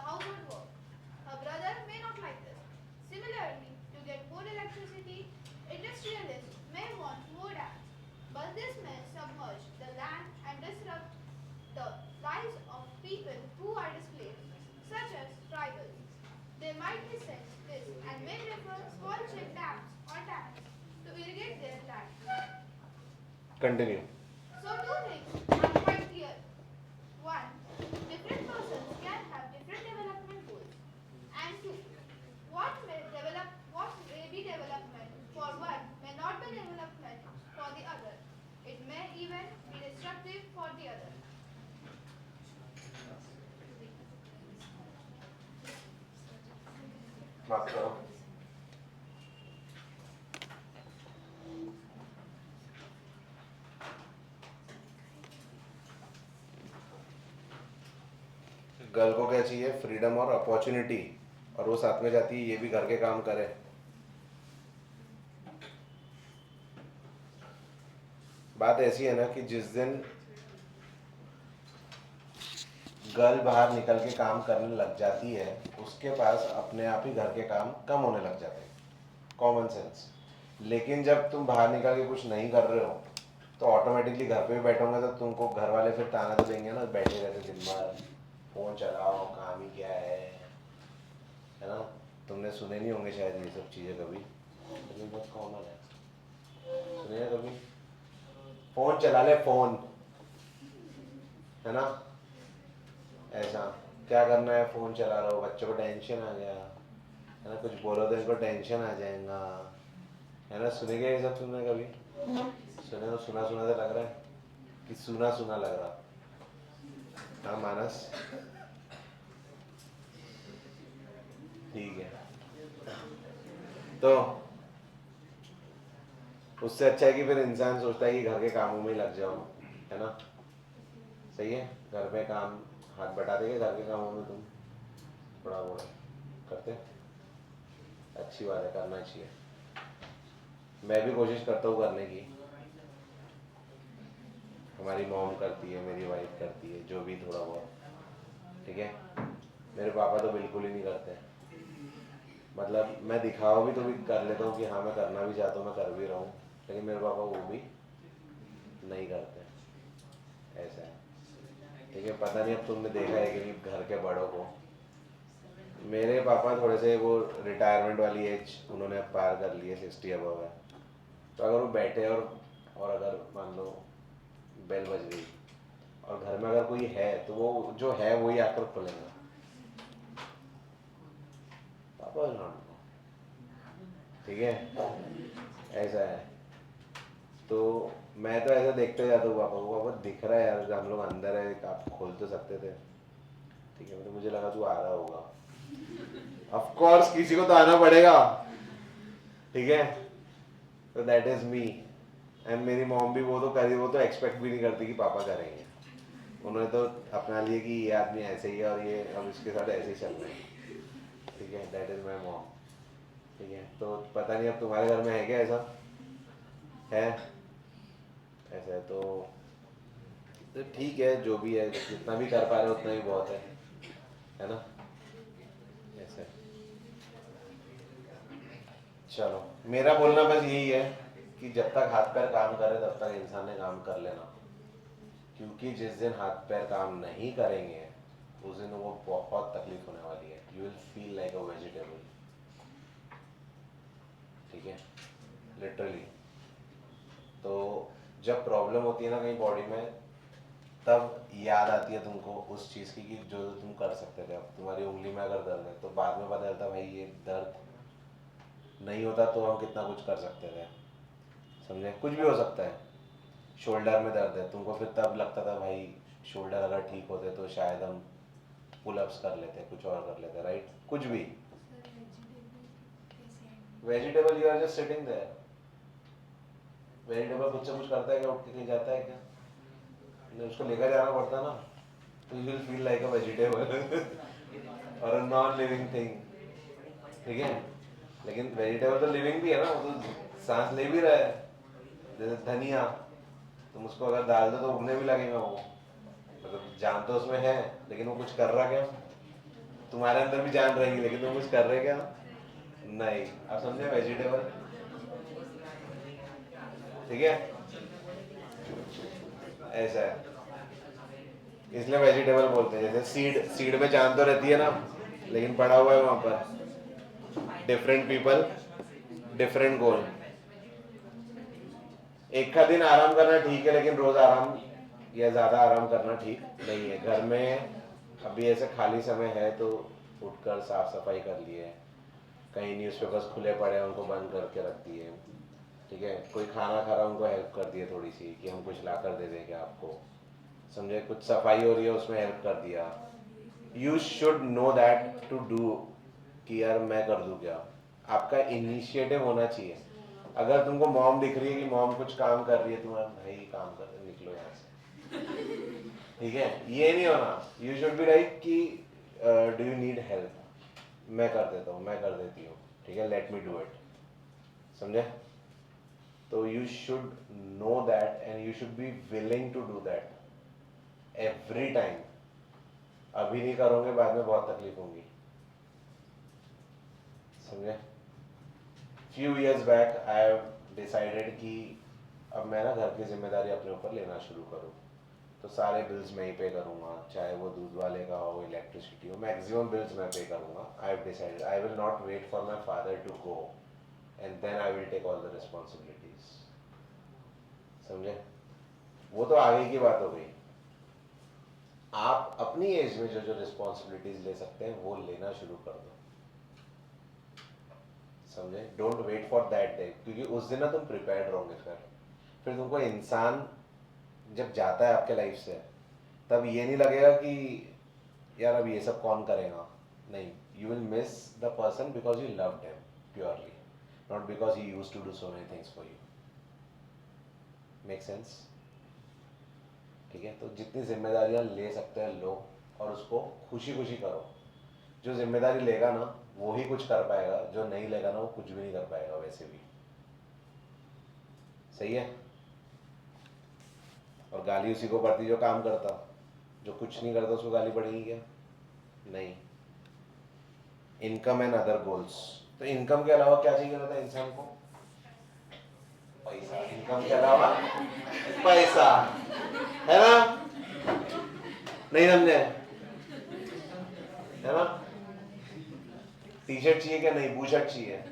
household work. Her brother may not like this. Similarly, to get more electricity, industrialists may want more dams, but this may submerge the land and disrupt the lives of people who are displaced, such as tribals. They might resent this and may prefer small check dams or tanks to irrigate their land. Continue. So two things are quite clear. One, different persons can have different development goals. And two, what may be development for one may not be development for the other. It may even be destructive for the other. बात करो. Girl को क्या चाहिए? Freedom और opportunity, और वो साथ में जाती है ये भी घर के काम करे. बात ऐसी है ना कि जिस दिन गर्ल बाहर निकल के काम करने लग जाती है उसके पास अपने आप ही घर के काम कम होने लग जाते हैं. Common sense. लेकिन जब तुम बाहर निकल के कुछ नहीं कर रहे हो तो ऑटोमेटिकली घर पे भी बैठोगे तो तुमको घर वाले फिर ताना तो देंगे ना, बैठे रहते दिन भर फोन चलाओ, काम ही क्या है ना. तुमने सुने नहीं होंगे शायद ये सब चीज़ें कभी, लेकिन बहुत कॉमन है. सुने कभी? फोन चला ले, फोन, है ना. ऐसा क्या करना है, फोन चला रहा हो, बच्चों को टेंशन आ गया है ना, कुछ बोलो तो इनको टेंशन आ जाएगा, है ना. सुनेंगे ये सब तुमने कभी? सुने तो सुना सुना तो लग रहा है कि सुना सुना लग रहा. हाँ मानस, ठीक है. तो उससे अच्छा है कि फिर इंसान सोचता है कि घर के कामों में ही लग जाओ, है ना. सही है. घर पे काम हाथ बटा देंगे घर के कामों में, तुम थोड़ा बहुत करते, अच्छी बात है, करना चाहिए. मैं भी कोशिश करता हूँ करने की. हमारी मॉम करती है, मेरी वाइफ करती है, जो भी थोड़ा बहुत, ठीक है. मेरे पापा तो बिल्कुल ही नहीं करते. मतलब मैं दिखावा भी तो भी कर लेता हूँ कि हाँ मैं करना भी चाहता हूँ, मैं कर भी रहा हूँ, लेकिन मेरे पापा वो भी नहीं करते. ऐसा है, ठीक है. पता नहीं अब तुमने देखा है कि नहीं घर के बड़ों को. मेरे पापा थोड़े से वो रिटायरमेंट वाली एज उन्होंने अब पार कर ली है, 60 अबव है. तो अगर वो बैठे और अगर मान लो बेल बज गई और घर में अगर कोई है तो वो जो है वही आकर खोलेगा. पापा ठीक है, ऐसा है. तो मैं तो ऐसा देखते जाता हूँ पापा को. पापा दिख रहा है यार, हम लोग अंदर है, आप खोल तो सकते थे, ठीक है. तो मुझे लगा तू आ रहा होगा. ऑफ कोर्स किसी को तो आना पड़ेगा, ठीक है. तो दैट इज मी. एंड मेरी मॉम भी वो तो एक्सपेक्ट भी नहीं करती कि पापा करेंगे. उन्होंने तो अपना लिए कि ये आदमी ऐसे ही है और ये अब इसके साथ ऐसे ही चल रहे हैं, ठीक है. दैट इज माई मॉम, ठीक है. तो पता नहीं अब तुम्हारे घर में है क्या ऐसा है? ऐसा है तो ठीक है, जो भी है, जितना भी कर पा रहे हो उतना ही बहुत है ना. ऐसा. चलो, मेरा बोलना बस यही है कि जब तक हाथ पैर काम करे तब तक इंसान ने काम कर लेना, क्योंकि जिस दिन हाथ पैर काम नहीं करेंगे उस दिन वो बहुत तकलीफ होने वाली है. You will feel like a vegetable, ठीक है, लिटरली. तो जब प्रॉब्लम होती है ना कहीं बॉडी में, तब याद आती है तुमको उस चीज़ की कि जो तुम कर सकते थे. अब तुम्हारी उंगली में अगर दर्द है तो बाद में पता चलता भाई ये दर्द नहीं होता तो हम कितना कुछ कर सकते थे. समझे? कुछ भी हो सकता है. शोल्डर में दर्द है तुमको, फिर तब लगता था भाई शोल्डर अगर ठीक होते तो शायद हम पुलअप्स कर लेते, कुछ और कर लेते, राइट. कुछ भी. Vegetable, you are just sitting there. Vegetable खुद से कुछ करता है क्या? उठ के कहीं जाता है क्या? नहीं, उसको लेकर जाना पड़ता है ना. तो you will feel like a vegetable और अ नॉन लिविंग थिंग, ठीक है. लेकिन वेजिटेबल तो लिविंग भी है ना, वो तो सांस ले भी रहा है. जैसे धनिया, तुम उसको अगर डाल दो तो उगने भी लगेगा वो. मतलब जान तो उसमें है लेकिन वो कुछ कर रहा क्या? तुम्हारे अंदर भी जान रहेगी लेकिन तुम कुछ कर रहे क्या? नहीं। आप समझे? वेजिटेबल, ठीक है, ऐसा है, इसलिए वेजिटेबल बोलते हैं। जैसे सीड, सीड में जान तो रहती है ना, लेकिन पड़ा हुआ है वहां पर। डिफरेंट पीपल, डिफरेंट गोल। एक का दिन आराम करना ठीक है, लेकिन रोज आराम या ज्यादा आराम करना ठीक नहीं है। घर में अभी ऐसे खाली समय है तो उठकर साफ सफाई कर लिए, कहीं न्यूज़पेपर्स खुले पड़े हैं उनको बंद करके रख दिए, ठीक है, कोई खाना खा रहा है उनको हेल्प कर दिए थोड़ी सी कि हम कुछ ला कर दे देंगे आपको, समझे, कुछ सफाई हो रही है उसमें हेल्प कर दिया। You should know that to do, कि यार मैं कर दूं क्या, आपका इनिशिएटिव होना चाहिए। अगर तुमको मॉम दिख रही है कि मॉम कुछ काम कर रही है, तुम्हारा भाई काम कर, निकलो यहाँ से, ठीक है, ये नहीं होना। यू शुड बी लाइक कि डू यू नीड हेल्प, मैं कर देता हूँ, मैं कर देती हूँ, ठीक है, लेट मी डू इट, समझे। तो you should know that and you should be willing to do that every time. अभी नहीं करोगे बाद में बहुत तकलीफ होंगी, समझे। Few years back I have decided कि अब मैं ना घर की जिम्मेदारी अपने ऊपर लेना शुरू करूँ, तो सारे बिल्स मैं ही पे करूँगा, चाहे वो दूध वाले का हो, इलेक्ट्रिसिटी हो, मैक्सिमम बिल्स मैं पे करूँगा। I have decided I will not wait for my father to go and then I will take all the responsibilities, समझे। वो तो आगे की बात हो गई। आप अपनी एज में जो जो रिस्पॉन्सिबिलिटीज ले सकते हैं वो लेना शुरू कर दो, समझे। Don't wait for that day, क्योंकि उस दिन ना तुम प्रिपेयर्ड रहोगे। फिर तुमको इंसान जब जाता है आपके लाइफ से, तब ये नहीं लगेगा कि यार अब ये सब कौन करेगा, नहीं। You will miss the person because you loved him purely, not because he used to do so many things for you. Make sense? ठीक है, तो जितनी जिम्मेदारियां ले सकते हैं लो, और उसको खुशी खुशी करो। जो जिम्मेदारी लेगा ना वो ही कुछ कर पाएगा, जो नहीं लेगा ना वो कुछ भी नहीं कर पाएगा वैसे भी, सही है। और गाली उसी को पड़ती जो काम करता, जो कुछ नहीं करता उसको गाली पड़ेगी क्या? नहीं। इनकम एंड अदर गोल्स, तो इनकम के अलावा क्या चाहिए होता है इंसान को? पैसा। इनकम के अलावा पैसा, है ना? नहीं समझे? है ना? टी शर्ट चाहिए क्या? नहीं, बू शर्ट चाहिए,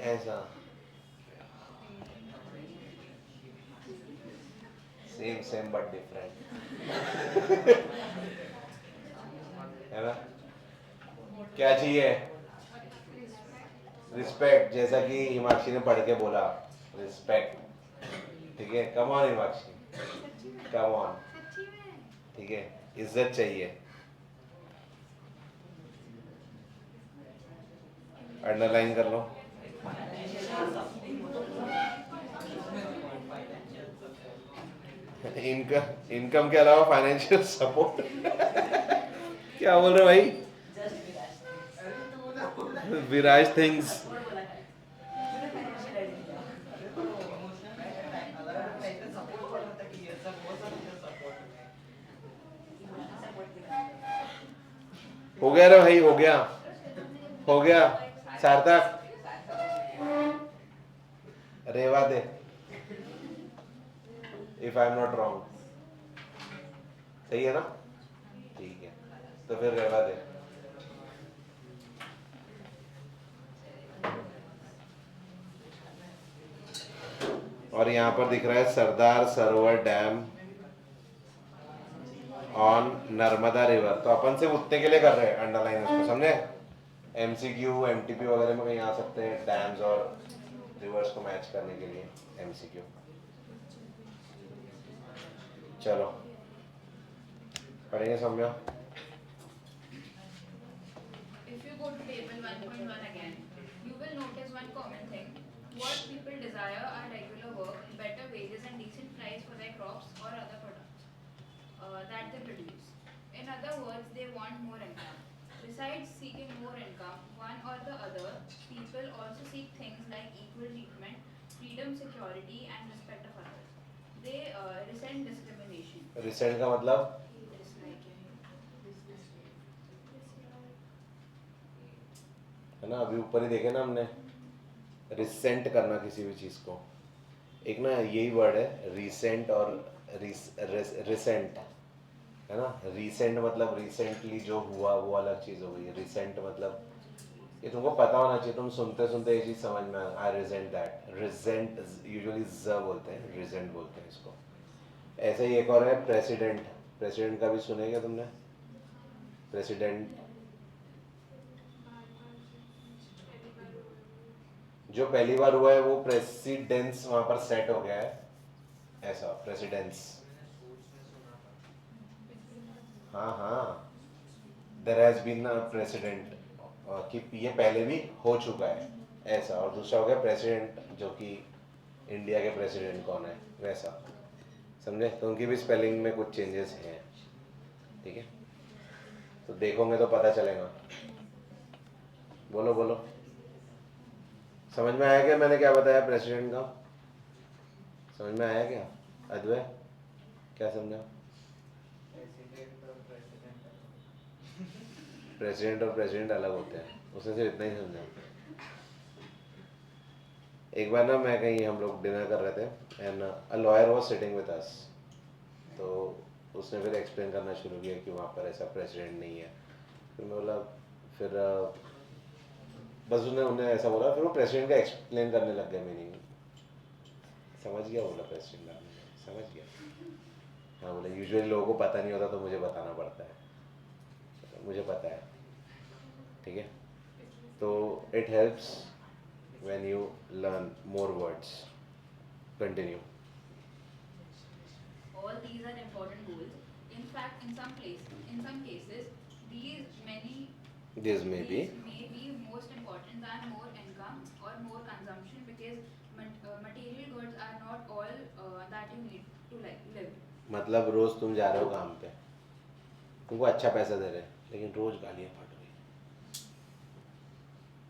ऐसा। सेम सेम बट डिफरेंट, है ना? क्या चाहिए? रिस्पेक्ट, जैसा कि हिमाक्षी ने पढ़ के बोला, रिस्पेक्ट, ठीक है। Come on Himakshi, come on, सच्ची में ठीक है। इज्जत चाहिए, अंडरलाइन कर लो। इनकम, इनकम के अलावा फाइनेंशियल सपोर्ट क्या बोल रहे भाई? विराज थिंग्स, हो गया रे भाई, हो गया, हो गया सार्थक, रेवा दे, if I am not wrong, सही है ना? ठीक है, तो फिर रेवा दे। और यहाँ पर दिख रहा है Sardar Sarovar dam on Narmada river, तो अपन से उतने के लिए कर रहे हैं अंडरलाइन उसको, समझे। एमसीक्यू एमटीपी वगैरह में कहीं आ सकते हैं डैम्स और रिवर्स को मैच करने के लिए, एमसीक्यू। चलो पढ़ेंगे Saumya. If you go to table 1.1 again, you will notice one common thing. What people desire are regular work, better wages and decent price for their crops or other products that they produce. In other words, they want more income. Besides seeking more income, one or the other, people also seek things like equal treatment, freedom, security and respect of others. They resent discrimination. Recent का मतलब? Dislike. है ना, अभी ऊपर ही देखे ना हमने, recent करना किसी भी चीज़ को, एक ना यही वर्ड है रिसेंट और रिसेंट, है ना। रिसेंट मतलब रिसेंटली जो हुआ वो अलग चीज़ हो गई, रिसेंट मतलब ये तुमको पता होना चाहिए, तुम सुनते सुनते ये चीज़ समझ में आई रिजेंट दैट, रिजेंट यूजुअली ज बोलते हैं, रिजेंट बोलते हैं इसको। ऐसे ही एक और है प्रेसिडेंट, प्रेसिडेंट का भी सुनेगा तुमने, प्रेसिडेंट जो पहली बार हुआ है वो प्रेसिडेंस वहां पर सेट हो गया है, ऐसा प्रेसिडेंस। मैंने स्पोर्ट्स में सुना था। हाँ हाँ, there has been a president, कि ये पहले भी हो चुका है ऐसा। और दूसरा हो गया प्रेसिडेंट, जो कि इंडिया के प्रेसिडेंट कौन है वैसा, समझे। तो उनकी भी स्पेलिंग में कुछ चेंजेस हैं, ठीक है, तो देखोगे तो पता चलेगा। बोलो बोलो, समझ में आया क्या मैंने क्या बताया प्रेसिडेंट का, समझ में आया क्या अद्वै, क्या समझा। प्रेसिडेंट और प्रेसिडेंट अलग होते हैं, उसने सिर्फ इतना ही समझा। एक बार ना मैं कहीं, हम लोग डिनर कर रहे थे and a lawyer was sitting with us, तो उसने फिर एक्सप्लेन करना शुरू किया कि वहाँ पर ऐसा प्रेसिडेंट नहीं है। फिर मैं बोला, फिर बस उसने उन्हें ऐसा बोला, फिर वो प्रेसिडेंट का एक्सप्लेन करने लग गया मीनिंग, समझ गया, बोला प्रेसिडेंट समझ गया। हाँ बोला यूजुअली लोगों को पता नहीं होता तो मुझे बताना पड़ता है, मुझे पता है, ठीक है। तो it helps when you learn more words. Continue. All these are important goals. In fact, in some cases, these This may be most important than more income or more consumption because material goods are not all that you need to live. मतलब रोज तुम जा रहे हो काम पे, तुमको अच्छा पैसा दे रहे हैं, लेकिन रोज गालियाँ फट रही,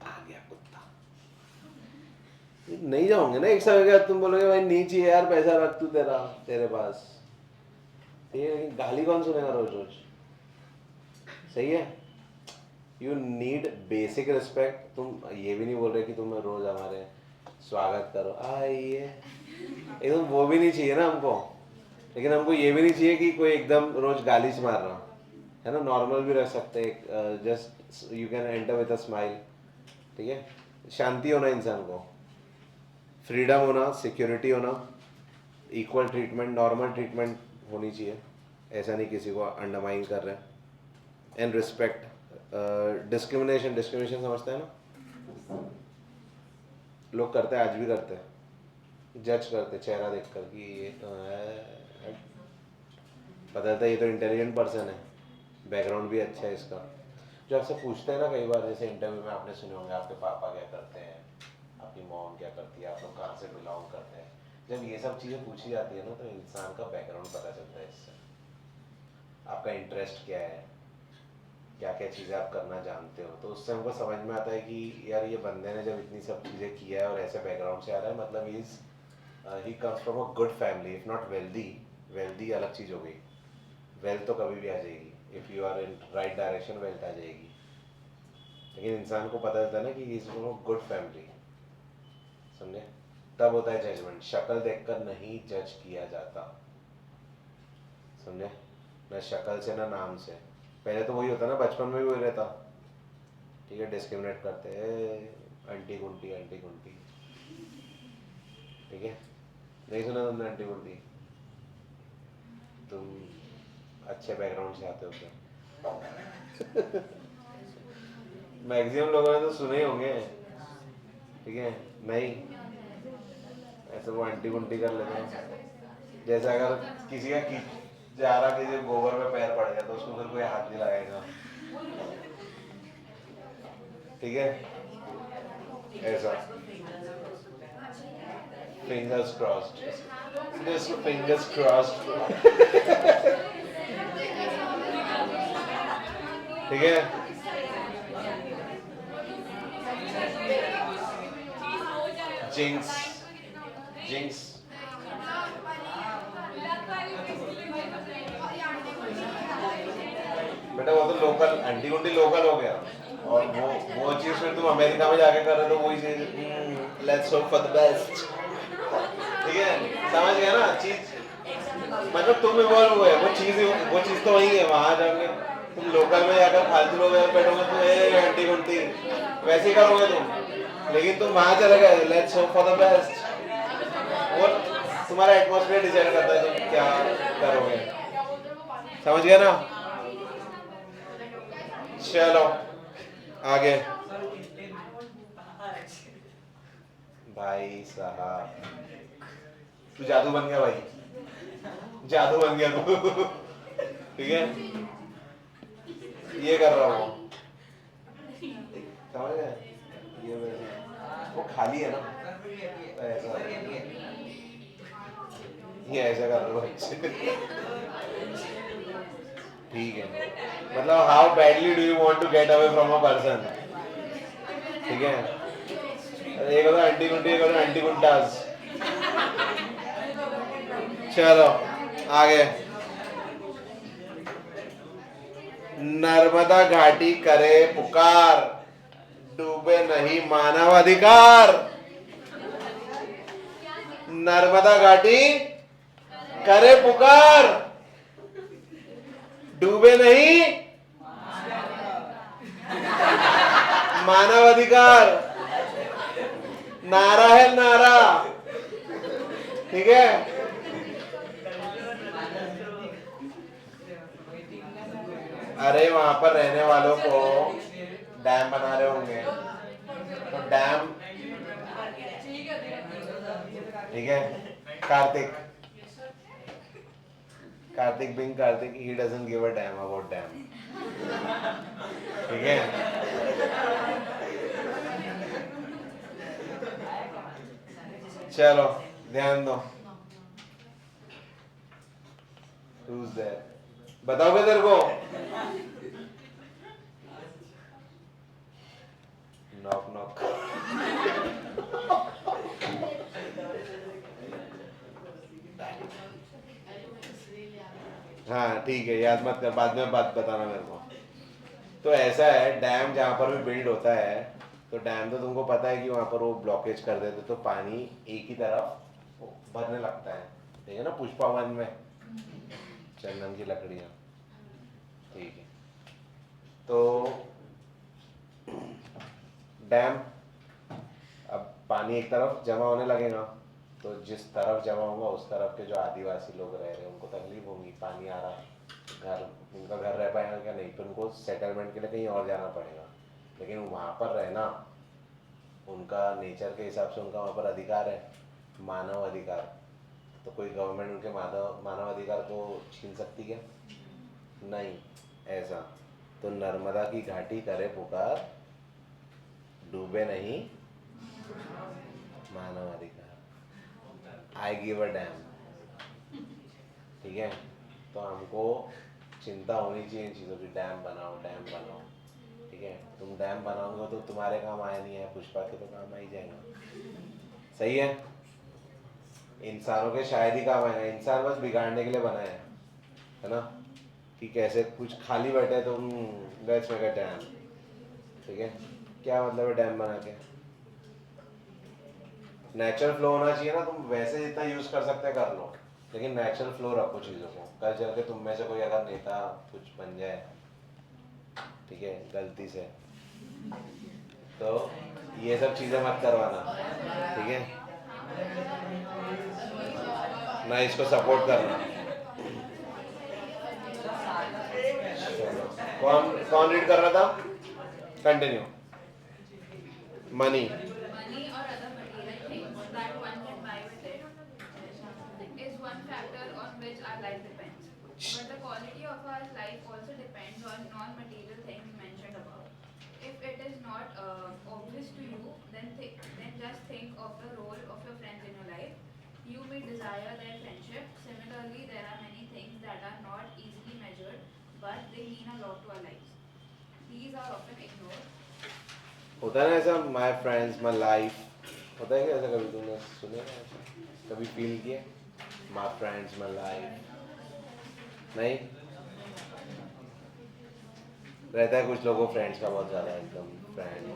आ गया कुत्ता। नहीं जाओगे ना एक समय के बाद, तुम बोलोगे भाई नहीं चाहिए यार पैसा, रख तू तेरे पास, ठीक है, लेकिन गाली कौन सुनेगा रोज रोज, सही है। You need basic respect. तुम ये भी नहीं बोल रहे कि तुम रोज हमारे स्वागत करो, आइए, एकदम वो भी नहीं चाहिए ना हमको, लेकिन हमको ये भी नहीं चाहिए कि कोई एकदम रोज गालिच मार रहा है ना, नॉर्मल भी रख सकते हैं, just you can enter with a smile, ठीक है। शांति होना इंसान को, फ्रीडम होना, सिक्योरिटी होना, इक्वल ट्रीटमेंट, नॉर्मल ट्रीटमेंट होनी चाहिए, ऐसा नहीं किसी को अंडरमाइन कर रहे हैं, एंड रिस्पेक्ट। डिस्क्रिमिनेशन समझते हैं ना, लोग करते हैं, आज भी करते हैं, जज करते चेहरा देखकर कि ये तो है, पता चलता है ये तो इंटेलिजेंट पर्सन है, बैकग्राउंड भी अच्छा है इसका। जो आपसे पूछते हैं ना कई बार, जैसे इंटरव्यू में आपने सुने होंगे, आपके पापा क्या करते हैं, आपकी मॉम क्या करती है, आप लोग कहाँ से बिलोंग करते हैं, जब ये सब चीज़ें पूछी जाती है ना, तो इंसान का बैकग्राउंड पता चलता है इससे, आपका इंटरेस्ट क्या है, क्या क्या चीज़ें आप करना जानते हो, तो उससे हमको समझ में आता है कि यार ये बंदे ने जब इतनी सब चीज़ें किया है और ऐसे बैकग्राउंड से आ रहा है, मतलब he comes from a good family, if not wealthy अलग चीज़ हो गई, वेल्थ तो कभी भी आ जाएगी, if you are in right direction wealth आ जाएगी, लेकिन इंसान को पता चलता है ना कि is from a good family, समझे, तब होता है जजमेंट। शक्ल देखकर नहीं जज किया जाता, समझे, ना शक्ल से ना नाम से। पहले तो वही होता ना, बचपन में भी वही रहता, ठीक है, डिस्क्रिमिनेट करते आंटी गुंटी, ठीक है, नहीं सुना तुमने आंटी गुंटी, तुम अच्छे बैकग्राउंड से आते हो क्या? मैक्सिमम लोगों ने तो सुने ही होंगे, ठीक है, नहीं ऐसे वो आंटी गुंटी कर लेते हैं, जैसे अगर किसी का जा रहा, किसी गोबर में पैर पड़ गया तो उसको फिर कोई हाथ नहीं लगाएगा, ठीक है, ऐसा fingers crossed, just fingers crossed, ठीक है। जिंक्स बेटा, वो तो लोकल आंटी गुंटी लोकल हो गया, और वो चीज़ फिर तुम अमेरिका में जाके कर रहे हो तो वही चीज़ let's hope for the best, ठीक है, समझ गया ना चीज़, मतलब तुम इवॉल्व हुए, वो चीज़ तो वही है, वहाँ जाके तुम लोकल में जाकर फालतू लोग बैठोगे तो ये घंटी घंटी वैसे ही करोगे तुम, लेकिन तुम वहाँ चले गए let's hope for the best, वो तुम्हारा एटमॉस्फेयर डिसाइड करता है तुम क्या करोगे, समझ गया ना। चलो आगे भाई साहब, तू जादू बन गया भाई, जादू बन गया तू, ठीक है, ये कर रहा हूँ, समझ गए, ये वैसे वो खाली है ना, तो ऐसा ये ऐसा कर रहा हूँ, ठीक है, मतलब how badly do you want to get away from a person, ठीक है, एक होता आंटी गुंटी, एक होता आंटी गुंटास। चलो आगे, नर्मदा घाटी करे पुकार, डूबे नहीं मानवाधिकार, नर्मदा घाटी करे पुकार, डूबे नहीं मानवाधिकार, नारा है नारा, ठीक है, अरे वहां पर रहने वालों को डैम बना रहे होंगे, तो डैम, ठीक है, Kartik being Kartik, he doesn't give a damn about damn, ठीक है, चलो ध्यान दो, who's there, बताओगे तेरे को, नॉक नॉक, हाँ ठीक है, याद मत कर, बाद में बात बताना मेरे को। तो ऐसा है, डैम जहाँ पर भी बिल्ड होता है, तो डैम तो तुमको पता है कि वहाँ पर वो ब्लॉकेज कर देते तो पानी एक ही तरफ भरने लगता है, ठीक है ना, पुष्पा वन में चंदन की लकड़ियाँ, ठीक है, तो डैम, अब पानी एक तरफ जमा होने लगेगा, तो जिस तरफ जमा होगा उस तरफ के जो आदिवासी लोग रह रहे हैं उनको तकलीफ होगी, पानी आ रहा, घर, उनका घर रह पाएगा क्या, नहीं, फिर उनको सेटलमेंट के लिए कहीं और जाना पड़ेगा, लेकिन वहाँ पर रहना उनका नेचर के हिसाब से उनका वहाँ पर अधिकार है, मानव अधिकार, तो कोई गवर्नमेंट उनके मानव अधिकार को छीन सकती है, नहीं, ऐसा, तो नर्मदा की घाटी करे पुकार, डूबे नहीं मानव अधिकार, आई गिव अ डैम, ठीक है, तो हमको चिंता होनी चाहिए इन चीज़ों की, डैम बनाओ, ठीक है, तुम डैम बनाओगे तो तुम्हारे काम आया नहीं है, पुष्पा के तो काम आ ही जाएगा, सही है, इंसानों के शायद ही काम आएगा, इंसान बस बिगाड़ने के लिए बनाए है ना, कि कैसे कुछ खाली बैठे तो लेट्स मेक अ डैम, ठीक है, क्या मतलब है डैम बना के, नेचुरल फ्लो होना चाहिए ना, तुम वैसे जितना यूज कर सकते कर लो, लेकिन नेचुरल फ्लो रखो चीज़ों को, कल चल के तुम में से कोई अगर नेता कुछ बन जाए, ठीक है, गलती से, तो ये सब चीज़ें मत करवाना, ठीक है, ना इसको सपोर्ट करना। कौन रीड कर रहा था, continue, money, Money or other material things that one can buy with it is one factor on which our life depends. But the quality of our life also depends on non-material things mentioned above. If it is not obvious to you, then just think of the role of your friends in your life. You may desire their friendship. Similarly, there are many things that are not easily measured, but they mean a lot to our lives. These are often ignored. होता है ना ऐसा, my friends my life, होता है क्या ऐसा, कभी तुमने सुने ऐसा, कभी फील किया, माई फ्रेंड्स माई लाइफ, नहीं, रहता है कुछ लोगों को फ्रेंड्स का बहुत ज़्यादा एकदम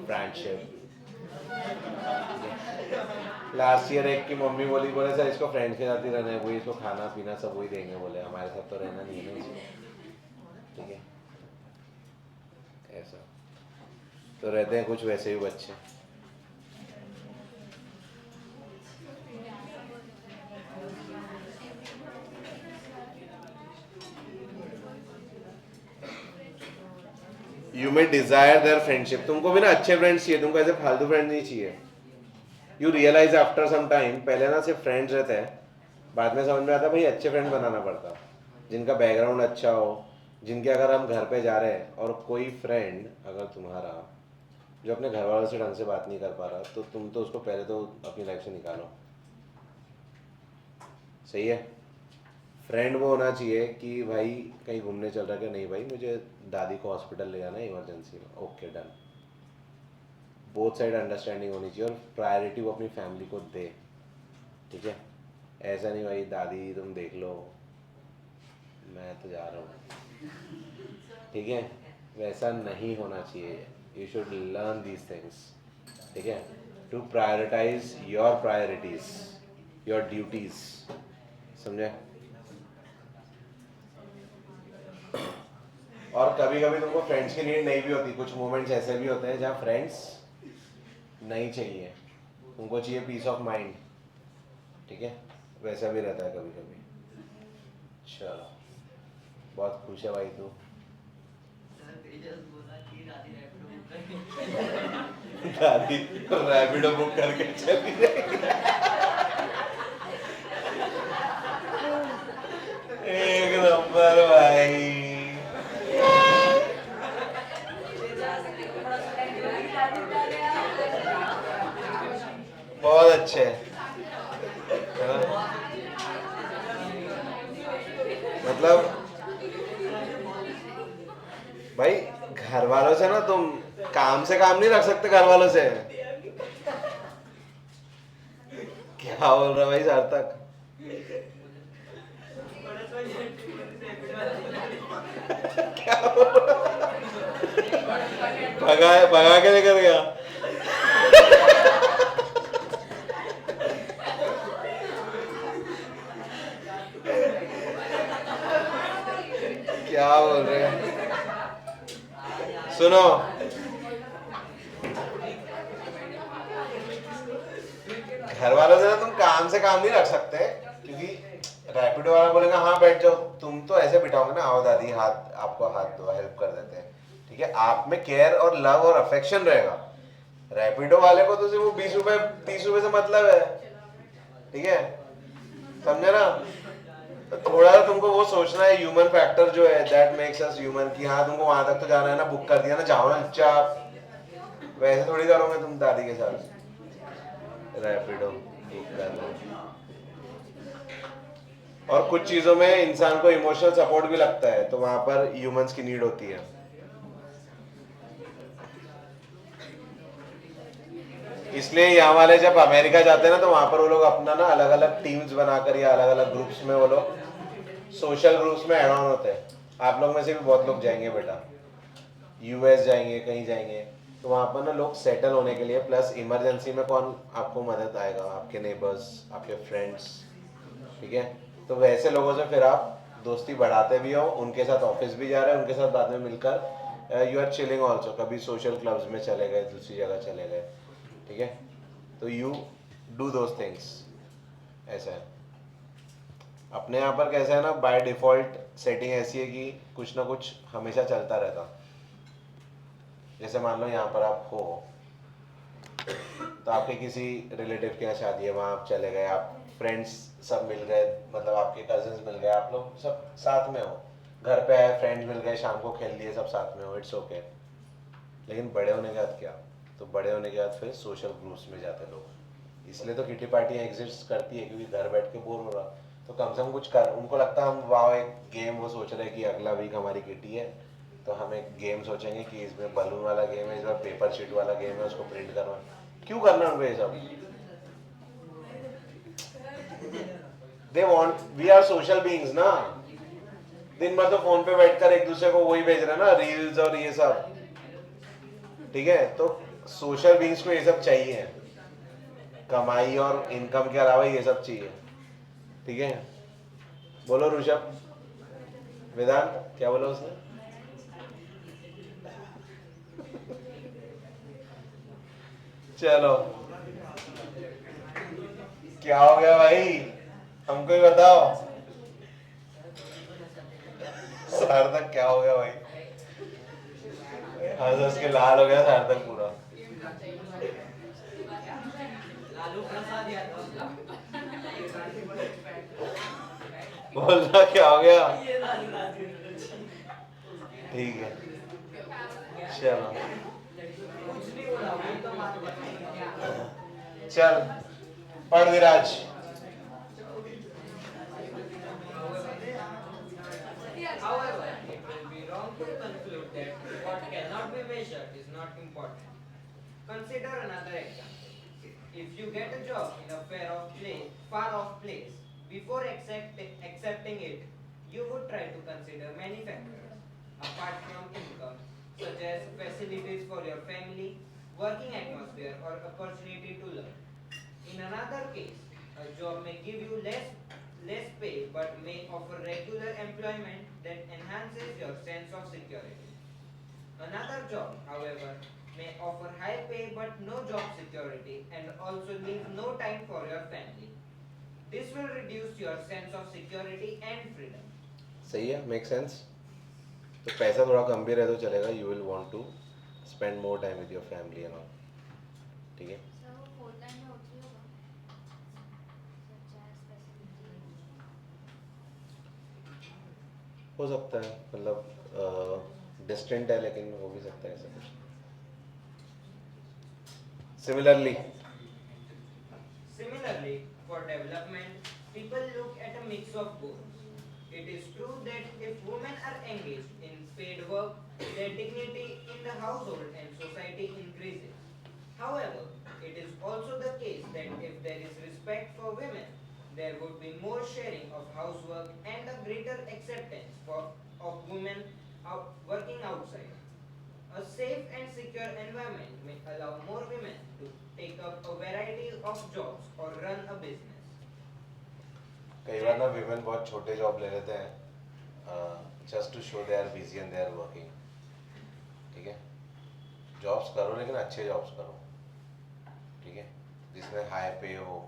फ्रेंडशिप। लास्ट ईयर एक की मम्मी बोले सर इसको फ्रेंड्स के साथ ही रहना है, वही इसको खाना पीना सब वही देंगे, बोले हमारे साथ तो रहना नहीं है ना इसको। ठीक है, ऐसा तो रहते हैं कुछ वैसे ही बच्चे। You may desire their friendship, तुमको भी ना अच्छे फ्रेंड्स चाहिए, तुमको ऐसे फालतू फ्रेंड नहीं चाहिए। You realise after some time, पहले ना सिर्फ फ्रेंड्स रहते हैं, बाद में समझ में आता है भाई अच्छे फ्रेंड बनाना पड़ता, जिनका बैकग्राउंड अच्छा हो, जिनके अगर हम घर पे जा रहे हैं और कोई फ्रेंड अगर तुम्हारा जो अपने घर वालों से ढंग से बात नहीं कर पा रहा, तो तुम तो उसको पहले तो अपनी लाइफ से निकालो। सही है, फ्रेंड वो होना चाहिए कि भाई कहीं घूमने चल रहा है कि नहीं भाई मुझे दादी को हॉस्पिटल ले जाना है इमरजेंसी में, okay done. Both side understanding होनी चाहिए और प्रायोरिटी वो अपनी फैमिली को दे। ठीक है, ऐसा नहीं भाई दादी तुम देख लो मैं तो जा रहा हूँ। ठीक है, वैसा नहीं होना चाहिए। You should learn these things. ठीक है, to prioritise your priorities, your duties, समझे। और कभी कभी तुमको फ्रेंड्स की नीड नहीं भी होती, कुछ मोमेंट्स ऐसे भी होते हैं जहाँ फ्रेंड्स नहीं चाहिए, तुमको चाहिए पीस ऑफ माइंड। ठीक है, वैसा भी रहता है कभी कभी। चलो, बहुत खुश है भाई तू। दादी रैपिडो बुक करके चली जाएगी। एक नंबर भाई, बहुत अच्छे है ना? मतलब भाई घर वालों से ना तुम काम से काम नहीं रख सकते, घर वालों से। क्या बोल रहा भाई सार्थक? क्या बोल रहा? भगा के लेकर गया। क्या बोल रहे हैं? सुनो, घर वालों से ना तुम काम से काम नहीं रख सकते, क्योंकि रैपिडो वाला बोलेगा हाँ बैठ जाओ, तुम तो ऐसे बिठाओगे ना, आओ दादी हाथ आपको हाथ दो, हेल्प कर देते हैं। ठीक है, आप में केयर और लव और अफेक्शन रहेगा। रैपिडो वाले को तो सिर्फ वो 20 रुपए 30 रुपए से मतलब है। ठीक है, समझे ना? तो थोड़ा सा तुमको वो सोचना है, ह्यूमन फैक्टर जो है दैट मेक्स अस ह्यूमन, कि हाँ तुमको वहां तक तो जाना है ना, बुक कर दिया ना, जाओ ना चुपचाप। वैसे थोड़ी करोगे तुम दादी के साथ रैपिडो बुक कर लो। और कुछ चीजों में इंसान को इमोशनल सपोर्ट भी लगता है, तो वहां पर ह्यूमंस की नीड होती है। इसलिए यहाँ वाले जब अमेरिका जाते हैं ना, तो वहां पर वो लोग अपना ना अलग अलग टीम्स बनाकर या अलग अलग ग्रुप्स में वो लोग सोशल ग्रुप्स में ऐड ऑन होते हैं। आप लोग में से भी बहुत लोग जाएंगे बेटा, यूएस जाएंगे, कहीं जाएंगे, तो वहां पर ना लोग सेटल होने के लिए, प्लस इमरजेंसी में कौन आपको मदद आएगा, आपके नेबर्स, आपके फ्रेंड्स। ठीक है, तो वैसे लोगों से फिर आप दोस्ती बढ़ाते भी हो, उनके साथ ऑफिस भी जा रहे हैं, उनके साथ बाद में मिलकर यू आर चिलिंग ऑल्सो, कभी सोशल क्लब्स में चले गए, दूसरी जगह चले गए। ठीक है, तो यू डू दोज थिंग्स। ऐसा है अपने यहाँ पर कैसा है ना, बाय डिफॉल्ट सेटिंग ऐसी है कि कुछ ना कुछ हमेशा चलता रहता। जैसे मान लो यहाँ पर आप हो, तो आपके किसी रिलेटिव के यहाँ शादी है, वहाँ आप चले गए, आप फ्रेंड्स सब मिल गए, मतलब आपके कजिन्स मिल गए, आप लोग सब साथ में हो, घर पे आए फ्रेंड्स मिल गए, शाम को खेल लिए, सब साथ में हो, इट्स ओके। लेकिन बड़े होने के बाद क्या, तो बड़े होने के बाद फिर सोशल ग्रुप्स में जाते लोग। इसलिए तो किटी पार्टियाँ एग्जिस्ट करती है, क्योंकि घर बैठ के बोर हो रहा, तो कम से कम कुछ कर, उनको लगता है हम वाह एक गेम, वो सोच रहे हैं कि अगला वीक हमारी किटी है, तो हम एक गेम सोचेंगे कि इसमें बलून वाला गेम है, इस बार पेपर शीट वाला गेम है, उसको प्रिंट करना। क्यों करना उनको ये सब? They want, we are social beings ना, दिन भर तो फोन पे बैठकर एक दूसरे को वही भेज रहे हैं ना, रील्स और ये सब, ठीक है। तो सोशल बीइंग्स को ये सब चाहिए, कमाई और इनकम के अलावा ये सब चाहिए, ठीक है। बोलो ऋषभ, वेदांत क्या बोला उसने? चलो क्या हो गया भाई, हमको ही बताओ। सार्थक क्या हो गया भाई? हंस हंस के लाल हो गया सार्थक पूरा। लालू प्रसाद यादव बोलना क्या हो गया? ठीक है चलो, कुछ नहीं बोला, वही तो बात बताई। चल पढ़ विराज। However, it will be wrong to conclude that what cannot be measured is not important. Consider another example. If you get a job in a far-off place, before accepting it, you would try to consider many factors, apart from income, such as facilities for your family, working atmosphere, or opportunity to learn. In another case, a job may give you less pay but may offer regular employment that enhances your sense of security. Another job, however, may offer high pay but no job security and also leave no time for your family. This will reduce your sense of security and freedom. सही है, make sense. तो पैसा थोड़ा कम भी रहे तो चलेगा, you will want to spend more time with your family and all, ठीक है। सर वो फुल टाइम में होती होगा सच एज फैसिलिटी। हो सकता है, मतलब डिस्टेंट है लेकिन हो भी सकता है ऐसा कुछ। Similarly Similarly, for development, people look at a mix of both. It is true that if women are engaged in paid work, their dignity in the household and society increases. However, it is also the case that if there is respect for women, there would be more sharing of housework and a greater acceptance of women working outside. A safe and secure environment may allow more women to take up a variety of jobs or run a business. कई बार ना women बहुत छोटे job ले लेते हैं just to show they are busy and they are working, ठीक है। Jobs करो लेकिन अच्छे जॉब्स करो, ठीक है, जिसमें हाई पे हो,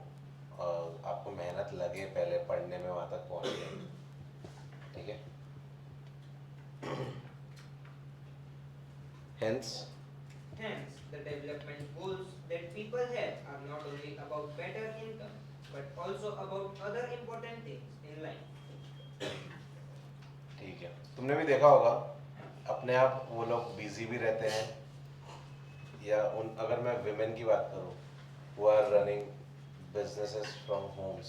आपको मेहनत लगे पहले पढ़ने में वहाँ तक पहुँचने, ठीक है। Hence, The development goals that people have are not only about better income, but also about other important things in life. ठीक है, तुमने भी देखा होगा अपने आप वो लोग बिजी भी रहते हैं, या उन अगर मैं विमेन की बात करूँ, वो are running businesses from homes,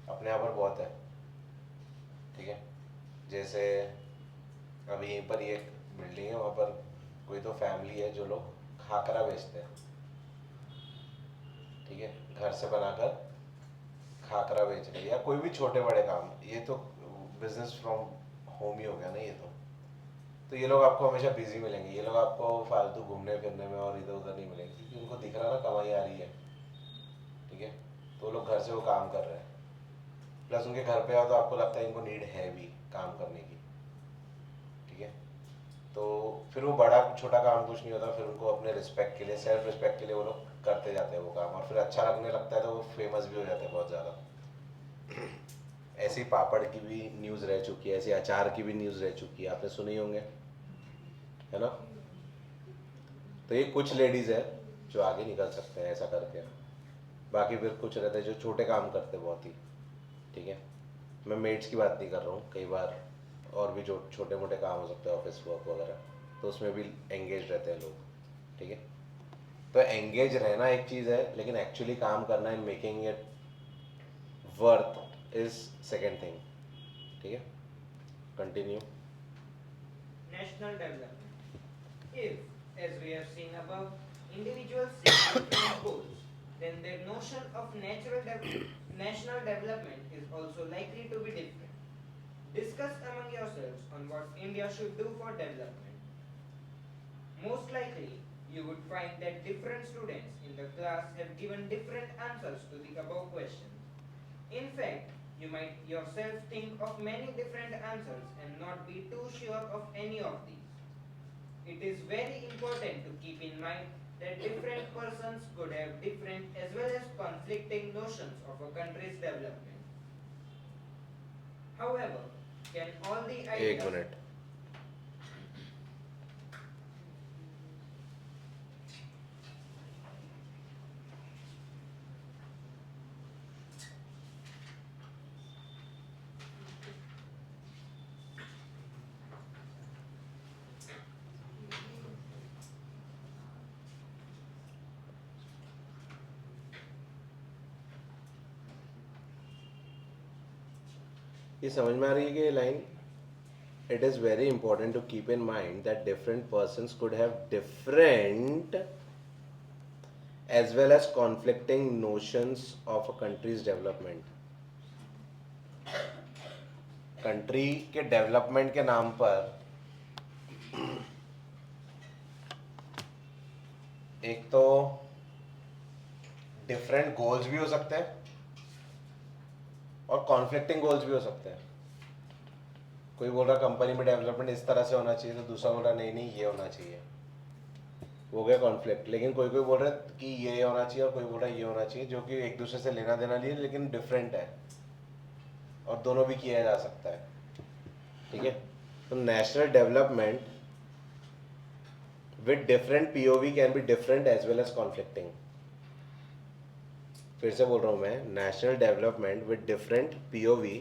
अपने यहाँ पर बहुत है, ठीक है। जैसे अभी यहीं पर ये एक बिल्डिंग है, वहाँ पर कोई तो फैमिली है जो लोग खाकरा बेचते हैं, ठीक है, घर से बनाकर खाकरा बेच रहे हैं, या कोई भी छोटे बड़े काम, ये तो बिजनेस फ्रॉम होम ही हो गया ना ये तो ये लोग आपको हमेशा बिजी मिलेंगे, ये लोग आपको फालतू घूमने फिरने में और इधर उधर नहीं मिलेंगे, क्योंकि उनको दिख रहा ना कमाई आ रही है, ठीक है। तो वो लोग घर से वो काम कर रहे हैं, प्लस उनके घर पे आओ तो आपको लगता है इनको नीड है भी काम करने की, ठीक है। तो फिर वो बड़ा छोटा काम कुछ नहीं होता, फिर उनको अपने रिस्पेक्ट के लिए, सेल्फ रिस्पेक्ट के लिए वो लोग करते जाते हैं वो काम, और फिर अच्छा लगने लगता है तो वो फेमस भी हो जाते हैं बहुत ज़्यादा। ऐसी पापड़ की भी न्यूज़ रह चुकी है, ऐसी अचार की भी न्यूज़ रह चुकी है, आपने सुनी होंगे, है ना। तो ये कुछ लेडीज़ है जो आगे निकल सकते हैं ऐसा करके, बाकी फिर कुछ रहते हैं जो छोटे काम करते हैं बहुत ही, ठीक है। मैं मेड्स की बात नहीं कर रहा हूँ, कई बार और भी जो छोटे मोटे काम हो सकते हैं, ऑफिस वर्क वगैरह, तो उसमें भी एंगेज रहते हैं लोग, ठीक है। तो एंगेज रहना एक चीज़ है, लेकिन एक्चुअली काम करना and making it worth is second thing, ठीक है। Continue. National development. If, as we have seen above, individuals set different goals, then their notion of national development is also likely to be different. Discuss among yourselves on what India should do for development. Most likely, you would find that different students in the class have given different answers to the above questions. In fact, you might yourself think of many different answers and not be too sure of any of these. It is very important to keep in mind that different persons could have different as well as conflicting notions of a country's development. However, can all the एक ideas minute. ये समझ में आ रही है कि ये line? It is very important to keep in mind that different persons could have different as well as conflicting notions of a country's development. Country के development के नाम पर एक तो डिफरेंट गोल्स भी हो सकते हैं और कॉन्फ्लिक्टिंग गोल्स भी हो सकते हैं. कोई बोल रहा कंपनी में डेवलपमेंट इस तरह से होना चाहिए तो दूसरा बोल रहा नहीं नहीं ये होना चाहिए. हो गया कॉन्फ्लिक्ट. लेकिन कोई कोई बोल रहा है कि ये होना चाहिए और कोई बोल रहा है ये होना चाहिए, जो कि एक दूसरे से लेना देना नहीं है लेकिन डिफरेंट है और दोनों भी किया जा सकता है. ठीक है. तो national development with different POV can be different as well as conflicting. फिर से बोल रहा हूँ मैं, national development with different POV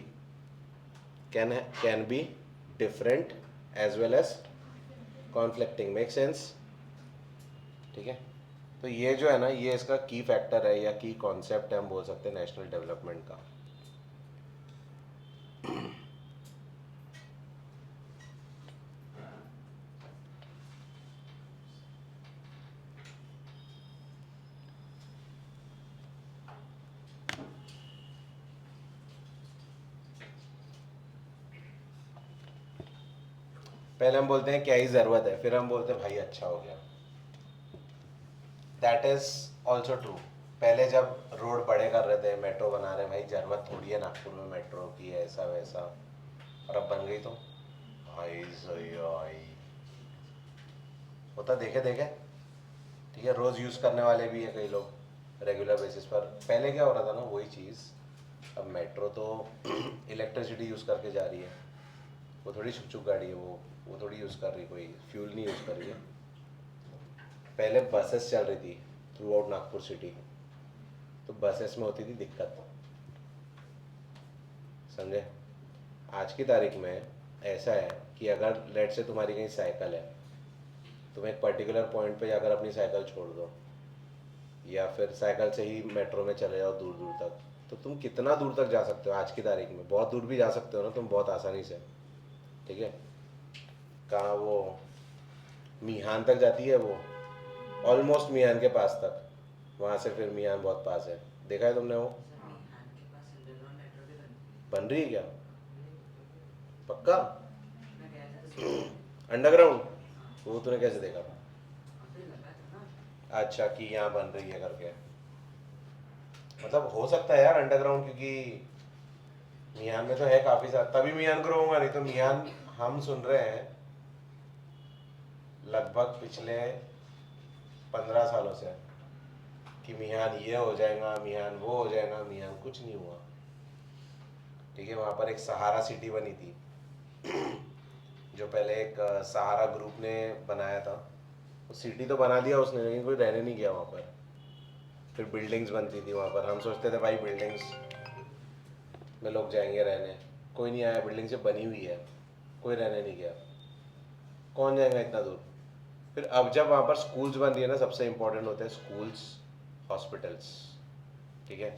can be different as well as conflicting. Make sense? ठीक है. तो ये जो है ना, ये इसका की फैक्टर है या की कॉन्सेप्ट है, हम बोल सकते हैं नेशनल डेवलपमेंट का. पहले हम बोलते हैं क्या ही ज़रूरत है, फिर हम बोलते हैं भाई अच्छा हो गया. That is also true. पहले जब रोड बड़े कर रहे थे, मेट्रो बना रहे हैं, भाई ज़रूरत थोड़ी है नागपुर में मेट्रो की, ऐसा वैसा, और अब बन गई तो भाई सही आई होता. देखे देखे. ठीक है. रोज़ यूज़ करने वाले भी हैं कई लोग रेगुलर बेसिस पर. पहले क्या हो रहा था ना, वही चीज़. अब मेट्रो तो इलेक्ट्रिसिटी यूज़ करके जा रही है, वो थोड़ी छुक छुक गाड़ी है, वो थोड़ी यूज़ कर रही, कोई फ्यूल नहीं यूज़ कर रही है. पहले बसेस चल रही थी थ्रू आउट नागपुर सिटी, तो बसेस में होती थी दिक्कत. समझे? आज की तारीख में ऐसा है कि अगर लेट से तुम्हारी कहीं साइकिल है, तुम एक पर्टिकुलर पॉइंट पे जाकर अपनी साइकिल छोड़ दो या फिर साइकिल से ही मेट्रो में चले जाओ दूर दूर तक, तो तुम कितना दूर तक जा सकते हो आज की तारीख में? बहुत दूर भी जा सकते हो ना तुम, बहुत आसानी से. ठीक है. कहाँ वो मिहान तक जाती है, वो ऑलमोस्ट मिहान के पास तक, वहाँ से फिर मिहान बहुत पास है. देखा है तुमने? वो बन रही है क्या? पक्का? अंडरग्राउंड? वो तूने कैसे देखा? अच्छा, कि यहाँ बन रही है करके. मतलब हो सकता है यार अंडरग्राउंड, क्योंकि मियान में तो है काफ़ी सारा, तभी मियान ग्रो होगा. नहीं तो मियान हम सुन रहे हैं लगभग पिछले 15 सालों से कि मियान ये हो जाएगा, मियान वो हो जाएगा. मियान कुछ नहीं हुआ. ठीक है. वहाँ पर एक सहारा सिटी बनी थी जो पहले एक सहारा ग्रुप ने बनाया था. वो सिटी तो बना दिया उसने, लेकिन कोई रहने नहीं गया वहाँ पर. फिर बिल्डिंग्स बनती थी वहाँ पर. हम सोचते थे भाई बिल्डिंग्स में लोग जाएंगे रहने, कोई नहीं आया. बिल्डिंग से बनी हुई है, कोई रहने नहीं गया. कौन जाएगा इतना दूर? फिर अब जब वहाँ पर स्कूल्स बन रही है ना, सबसे इम्पोर्टेंट होते हैं स्कूल्स, हॉस्पिटल्स. ठीक है.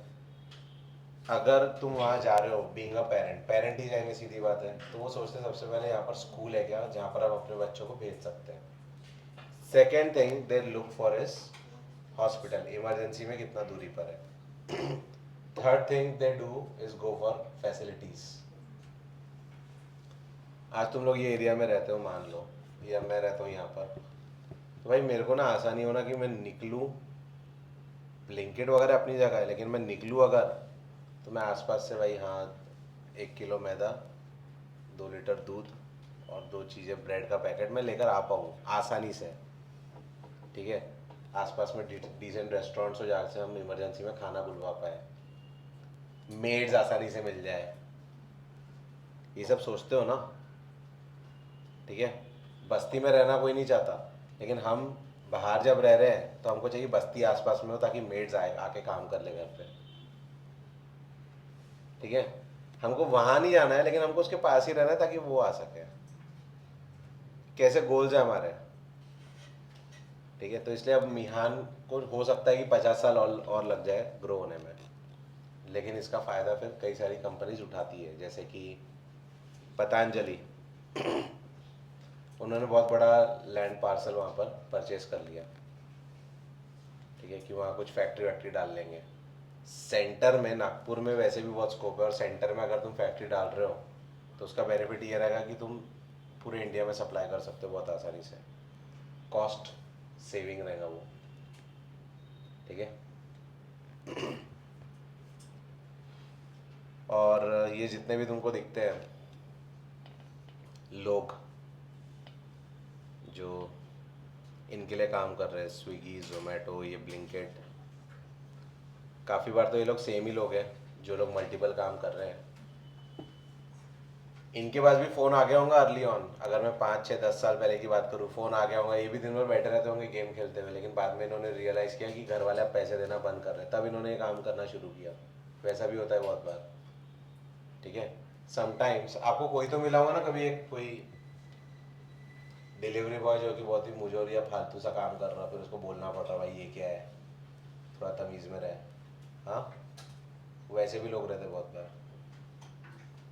अगर तुम वहाँ जा रहे हो बीइंग अ पेरेंट, पेरेंट ही जाएंगे सीधी बात है, तो वो सोचते हैं सबसे पहले यहाँ पर स्कूल है क्या जहाँ पर हम अपने बच्चों को भेज सकते हैं. Second thing they look for is hospital, emergency में कितना दूरी पर है. Third thing they do is go for facilities. आज तुम लोग ये एरिया में रहते हो मान लो, या मैं रहता हूँ यहाँ पर, तो भाई मेरे को ना आसानी होना कि मैं निकलूँ, ब्लिंकिट वगैरह अपनी जगह है, लेकिन मैं निकलूँ अगर, तो मैं आसपास से भाई हाँ 1 किलो मैदा, 2 लीटर दूध और 2 चीज़ें ब्रेड का पैकेट मैं लेकर आ पाऊँ आसानी से, ठीक है। आसपास में डिसेंट रेस्टोरेंट्स हो जहाँ से हम इमरजेंसी में खाना बुलवा पाए, मेड्स आसानी से मिल जाए, ये सब सोचते हो ना, ठीक है। बस्ती में रहना कोई नहीं चाहता, लेकिन हम बाहर जब रह रहे हैं तो हमको चाहिए बस्ती आसपास में हो ताकि मेड्स आए आके काम कर ले घर पे, ठीक है। हमको वहाँ नहीं जाना है, लेकिन हमको उसके पास ही रहना है ताकि वो आ सके। कैसे गोल्स है हमारे, ठीक है। तो इसलिए अब मिहान को हो सकता है कि 50 साल और लग जाए ग्रो होने में, लेकिन इसका फ़ायदा फिर कई सारी कंपनीज उठाती है, जैसे कि पतंजलि उन्होंने बहुत बड़ा लैंड पार्सल वहाँ पर परचेज कर लिया, ठीक है, कि वहाँ कुछ फैक्ट्री वैक्ट्री डाल लेंगे। सेंटर में नागपुर में वैसे भी बहुत स्कोप है, और सेंटर में अगर तुम फैक्ट्री डाल रहे हो तो उसका बेनिफिट ये रहेगा कि तुम पूरे इंडिया में सप्लाई कर सकते हो बहुत आसानी से, कॉस्ट सेविंग रहेगा वो, ठीक है। और ये जितने भी तुमको दिखते हैं लोग जो इनके लिए काम कर रहे हैं, स्विगी, जोमेटो, ये ब्लिंकिट, काफ़ी बार तो ये लोग सेम ही लोग हैं जो लोग मल्टीपल काम कर रहे हैं। इनके पास भी फ़ोन आ गया होगा अर्ली ऑन, अगर मैं 5, 6, 10 साल पहले की बात करूँ, फ़ोन आ गया होगा, ये भी दिन भर बैठे रहते होंगे गेम खेलते हुए, लेकिन बाद में इन्होंने रियलाइज़ किया कि घर वाले अब पैसे देना बंद कर रहे हैं, तब इन्होंने ये काम करना शुरू किया। वैसा भी होता है बहुत बार, ठीक है। समटाइम्स आपको कोई तो मिला होगा ना कभी, एक कोई डिलीवरी बॉय जो कि बहुत ही मुझोर या फालतू सा काम कर रहा है, फिर उसको बोलना पड़ रहा भाई ये क्या है, थोड़ा तमीज़ में रहे, हाँ। वैसे भी लोग रहते बहुत बार,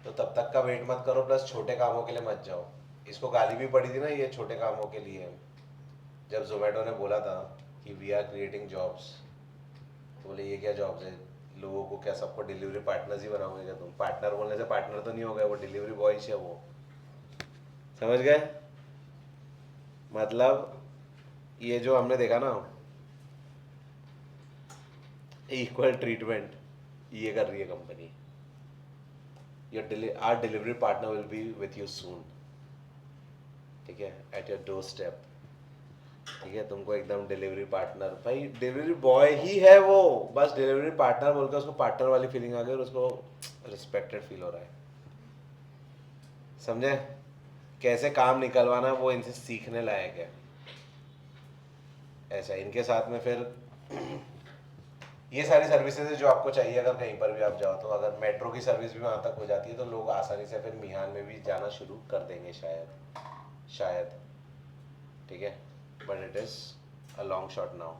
तो तब तक का वेट मत करो, प्लस छोटे कामों के लिए मत जाओ। इसको गाली भी पड़ी थी ना ये छोटे कामों के लिए, जब जोमेटो ने बोला था कि वी आर क्रिएटिंग जॉब्स, तो बोले ये क्या जॉब्स है, लोगों को क्या सबको डिलीवरी पार्टनर्स ही बनाओगे क्या तुम? पार्टनर बोलने से पार्टनर तो नहीं हो गए, वो डिलीवरी बॉय है वो, समझ गए? मतलब ये जो हमने देखा ना इक्वल ट्रीटमेंट, ये कर रही है company. our delivery partner will be with you soon, ठीक है, at your doorstep, ठीक है। तुमको एकदम डिलीवरी पार्टनर, भाई डिलीवरी बॉय ही है वो, बस डिलीवरी पार्टनर बोलकर उसको पार्टनर वाली फीलिंग आ गई और उसको रिस्पेक्टेड फील हो रहा है, समझे? कैसे काम निकलवाना वो इनसे सीखने लायक है। ऐसा इनके साथ में फिर ये सारी सर्विसेज जो आपको चाहिए, अगर कहीं पर भी आप जाओ तो, अगर मेट्रो की सर्विस भी वहाँ तक हो जाती है तो लोग आसानी से फिर मिहान में भी जाना शुरू कर देंगे शायद, ठीक है। But it is a long shot now,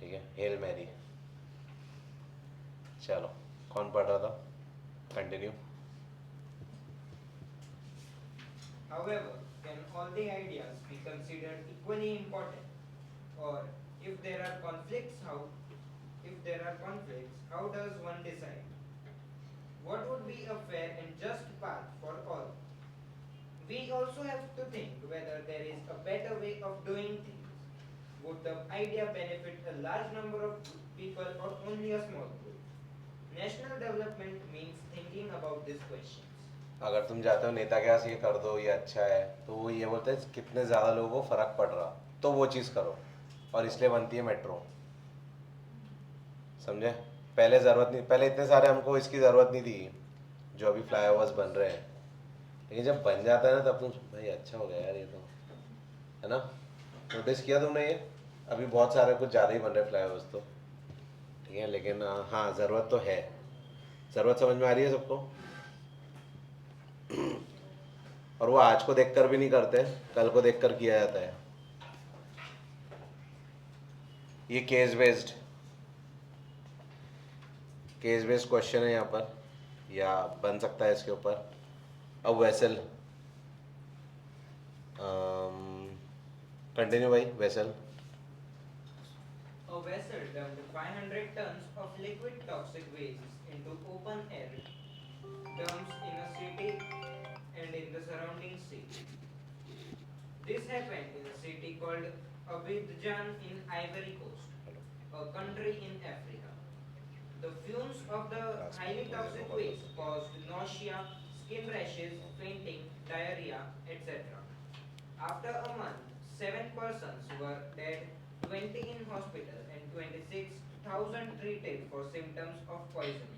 ठीक है। Hail Mary. चलो कौन पढ़ रहा था, continue. However, can all the ideas be considered equally important? Or if there are conflicts, how does one decide? What would be a fair and just path for all? We also have to think whether there is a better way of doing things. Would the idea benefit a large number of people or only a small group? National development means thinking about these questions. अगर तुम जाते हो नेता के पास ये कर दो ये अच्छा है, तो वो ये बोलते हैं कितने ज़्यादा लोगों को फ़र्क पड़ रहा, तो वो चीज़ करो, और इसलिए बनती है मेट्रो, समझे? पहले ज़रूरत नहीं, पहले इतने सारे हमको इसकी ज़रूरत नहीं थी जो अभी फ्लाईओवर्स बन रहे हैं, लेकिन जब बन जाता है ना तब तुम भाई अच्छा हो गया यार ये तो, है ना? नोटिस किया तुमने ये? अभी बहुत सारे कुछ ज़्यादा ही बन रहे फ्लाईओवर्स तो, ठीक है, लेकिन हाँ ज़रूरत तो है, ज़रूरत समझ में आ रही है सबको। और वो आज को देखकर भी नहीं करते, कल को देखकर किया जाता है। ये केस बेस्ड क्वेश्चन है यहाँ पर, या बन सकता है इसके ऊपर। अ वेसल, कंटिन्यू भाई। Vessel, A vessel dumped 500 tons of liquid toxic waste into open air dumps in a city and This happened in a city called Abidjan in Ivory Coast, a country in Africa. The fumes of the highly toxic waste caused nausea, skin rashes, fainting, diarrhea, etc. After a month, 7 persons were dead, 20 in hospital, and 26,000 treated for symptoms of poisoning.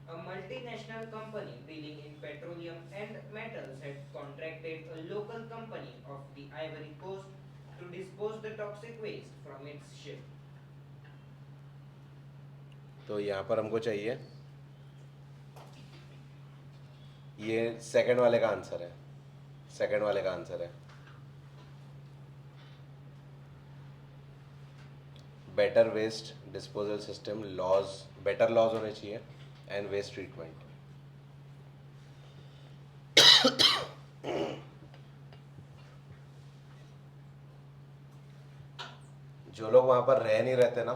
A multinational company dealing in petroleum and metals had contracted a local company of the Ivory Coast to dispose the toxic waste from its ship. तो यहाँ पर हमको चाहिए ये second वाले का answer है, second वाले का आंसर है better waste disposal system laws, better laws होने चाहिए एंड वेस्ट ट्रीटमेंट। जो लोग वहाँ पर रह नहीं रहते ना,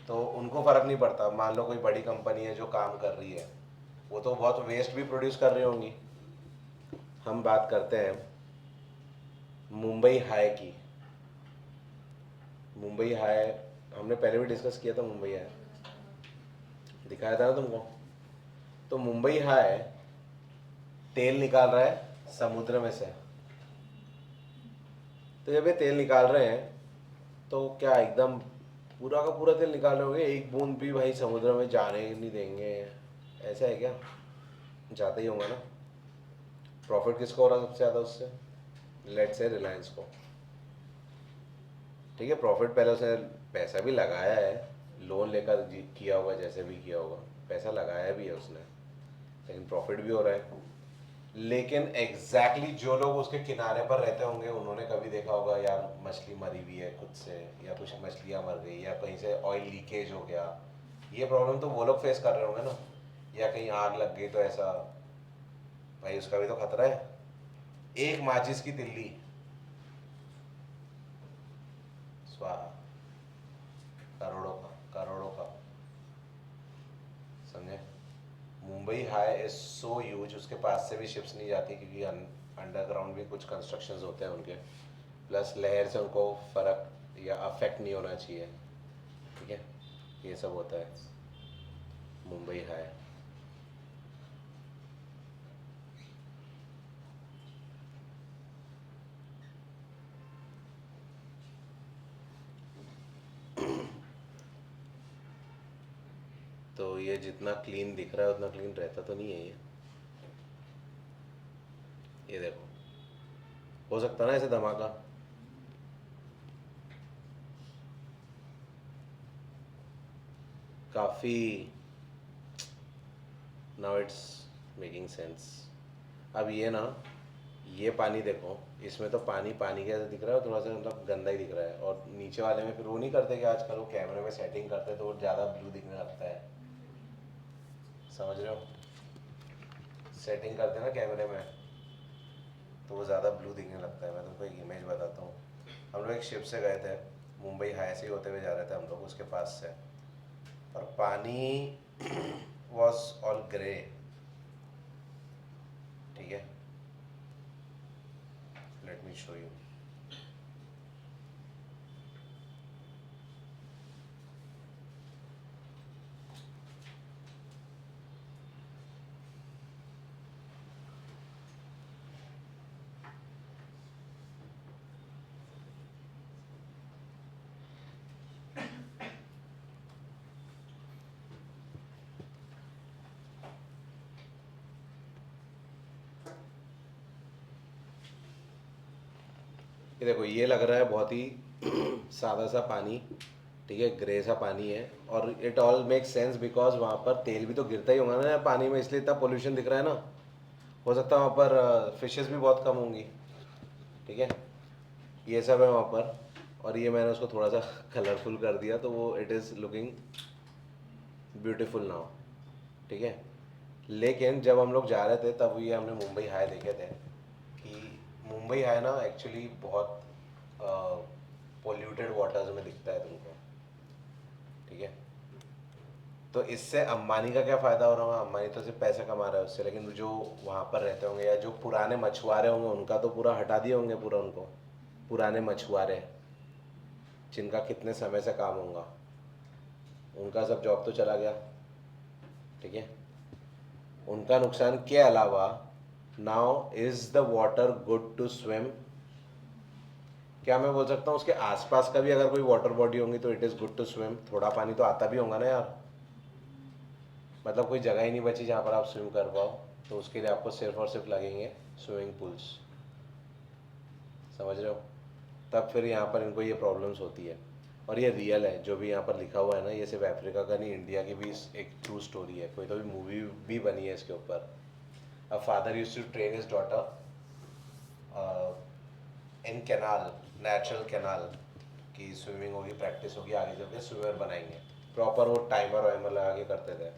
तो उनको फ़र्क नहीं पड़ता। मान लो कोई बड़ी कंपनी है जो काम कर रही है, वो तो बहुत वेस्ट भी प्रोड्यूस कर रही होंगी। हम बात करते हैं मुंबई हाई की। मुंबई हाई हमने पहले भी डिस्कस किया था, मुंबई हाई दिखाया था ना तुमको। तो मुंबई हाई तेल निकाल रहा है समुद्र में से। तो जब ये तेल निकाल रहे हैं तो क्या एकदम पूरा का पूरा तेल निकाल रहे होंगे? एक बूंद भी भाई समुद्र में जाने नहीं देंगे, ऐसा है क्या? जाता ही होगा ना। प्रॉफिट किसको हो रहा है सबसे ज़्यादा उससे? लेट्स से रिलायंस को। ठीक है, प्रॉफिट पहले उसने पैसा भी लगाया है, लोन लेकर किया होगा, जैसे भी किया होगा पैसा लगाया भी है उसने, लेकिन प्रॉफिट भी हो रहा है। लेकिन एग्जैक्टली जो लोग उसके किनारे पर रहते होंगे उन्होंने कभी देखा होगा यार मछली मरी हुई है खुद से, या कुछ मछलियाँ मर गई, या कहीं से ऑयल लीकेज हो गया। ये प्रॉब्लम तो वो लोग फेस कर रहे होंगे ना। या कहीं आग लग गई तो ऐसा, भाई उसका भी तो खतरा है। एक माचिस की तिल्ली स्वाहा, करोड़ों का समझे। Mumbai high is so huge, उसके पास से भी शिप्स नहीं जाती क्योंकि अंडरग्राउंड भी कुछ कंस्ट्रक्शंस होते हैं उनके, प्लस लहर से उनको फ़र्क या अफेक्ट नहीं होना चाहिए। ठीक है, ये सब होता है मुंबई हाई। तो ये जितना क्लीन दिख रहा है उतना क्लीन रहता तो नहीं है ये देखो, हो सकता ना ऐसे धमाका। काफ़ी नाउ इट्स मेकिंग सेंस। अब ये ना, ये पानी देखो, इसमें तो पानी पानी कैसे दिख रहा है, थोड़ा सा मतलब गंदा ही दिख रहा है। और नीचे वाले में फिर वो नहीं करते कि आजकल वो कैमरे में सेटिंग करते हैं तो वो ज़्यादा ब्लू दिखने लगता है, समझ रहे हो? सेटिंग करते हैं ना कैमरे में तो वो ज़्यादा ब्लू दिखने लगता है। मैं तुमको एक इमेज बताता हूँ। हम लोग एक शिप से गए थे, मुंबई हाई से होते हुए जा रहे थे हम लोग उसके पास से, और पानी वॉज ऑल ग्रे। ठीक है, लेट मी शो यू। ये देखो, ये लग रहा है बहुत ही सादा सा पानी, ठीक है, ग्रे सा पानी है। और it all make sense because वहाँ पर तेल भी तो गिरता ही होगा ना पानी में, इसलिए इतना पोल्यूशन दिख रहा है ना। हो सकता है वहाँ पर फिशेस भी बहुत कम होंगी। ठीक है, ये सब है वहाँ पर। और ये मैंने उसको थोड़ा सा कलरफुल कर दिया तो वो it is looking beautiful now. ठीक है, लेकिन जब हम लोग जा रहे थे तब ये हमने मुंबई हाई देखे थे कि मुंबई हाई ना एक्चुअली बहुत पोल्यूटेड वाटर्स में दिखता है तुमको। ठीक है, तो इससे अंबानी का क्या फ़ायदा हो रहा होगा? अंबानी तो सिर्फ पैसे कमा रहा है उससे, लेकिन जो वहाँ पर रहते होंगे या जो पुराने मछुआरे होंगे उनका तो पूरा हटा दिए होंगे पूरा उनको। पुराने मछुआरे जिनका कितने समय से काम होगा, उनका सब जॉब तो चला गया। ठीक है, उनका नुकसान के अलावा now is the water good to swim? क्या मैं बोल सकता हूँ उसके आसपास का भी अगर कोई वाटर बॉडी होंगी तो it is good to swim? थोड़ा पानी तो आता भी होगा ना यार, मतलब कोई जगह ही नहीं बची जहाँ पर आप स्विम कर पाओ, तो उसके लिए आपको सिर्फ और सिर्फ लगेंगे स्विमिंग पूल्स। समझ रहे हो? तब फिर यहाँ पर इनको ये प्रॉब्लम्स होती है। और ये रियल है जो भी यहाँ पर लिखा हुआ है ना, ये सिर्फ अफ्रीका का नहीं, इंडिया की भी एक ट्रू स्टोरी है। कोई तो भी मूवी भी बनी है इसके ऊपर। A father used to train his daughter in canal, natural canal, की स्विमिंग होगी, प्रैक्टिस होगी, आगे चल के स्विमर बनाएंगे। प्रॉपर वो टाइमर वाइमर लगा के करते थे।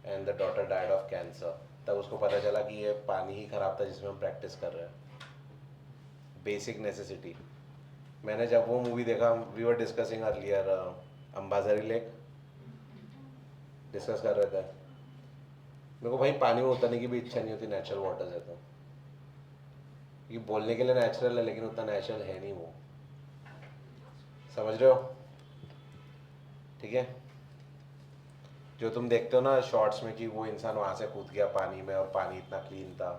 And the daughter died of cancer. तब उसको पता चला कि ये पानी ही ख़राब था जिसमें हम प्रैक्टिस कर रहे हैं। Basic necessity. मैंने जब वो मूवी देखा, we were discussing earlier, Ambazari lake discuss कर रहे थे। मेरे को भाई पानी में उतरने की भी इच्छा नहीं होती नेचुरल वाटर से। तो ये बोलने के लिए नेचुरल है लेकिन उतना नेचुरल है नहीं वो। समझ रहे हो? ठीक है, जो तुम देखते हो ना शॉर्ट्स में कि वो इंसान वहाँ से कूद गया पानी में और पानी इतना क्लीन था,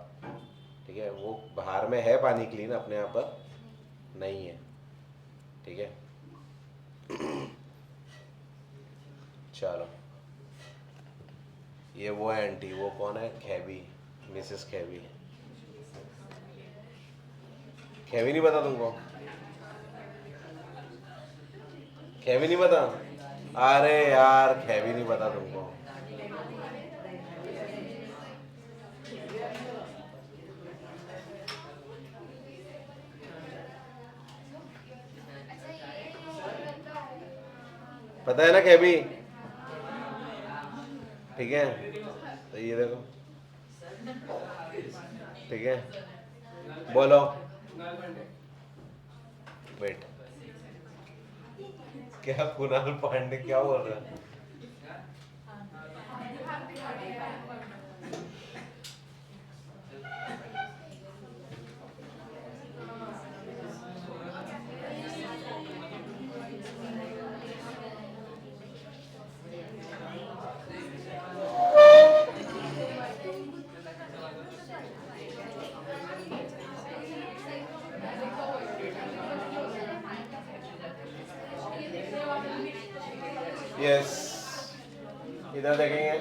ठीक है, वो बाहर में है पानी क्लीन, अपने यहाँ पर नहीं है। ठीक है, चलो, ये वो है आंटी। वो कौन है? खेबी, मिसेस खेबी। खेबी नहीं पता तुमको? खेबी नहीं पता? अरे यार, खेबी नहीं पता तुमको? पता है ना खेबी? ठीक है, तो ये देखो, ठीक है, बोलो। वेट, क्या कुणाल पांडे क्या बोल रहा है? यस, इधर देखेंगे।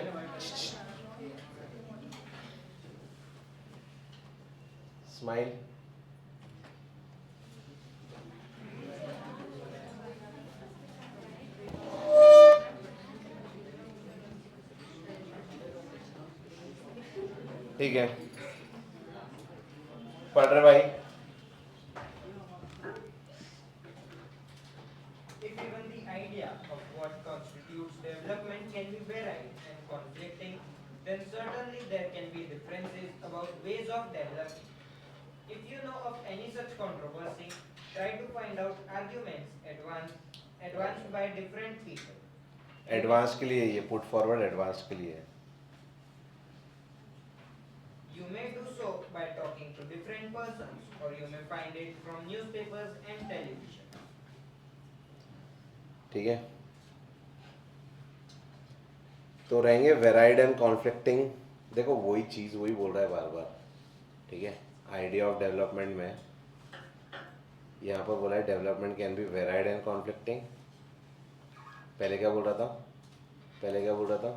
स्माइल। ठीक है, पढ़ रहे भाई? If even the idea of what constitutes development can be varied and conflicting, then certainly there can be differences about ways of developing. If you know of any such controversy, try to find out arguments advanced by different people. Advance के लिए ये put forward advance के लिए है। You may do so by talking to different persons, or you may find it from newspapers and television. ठीक है, तो रहेंगे वेराइड एंड कॉन्फ्लिक्टिंग। देखो वही चीज़ वही बोल रहा है बार बार। ठीक है, आइडिया ऑफ डेवलपमेंट में यहाँ पर बोला है development can be varied and conflicting. पहले क्या बोल रहा था? पहले क्या बोल रहा था?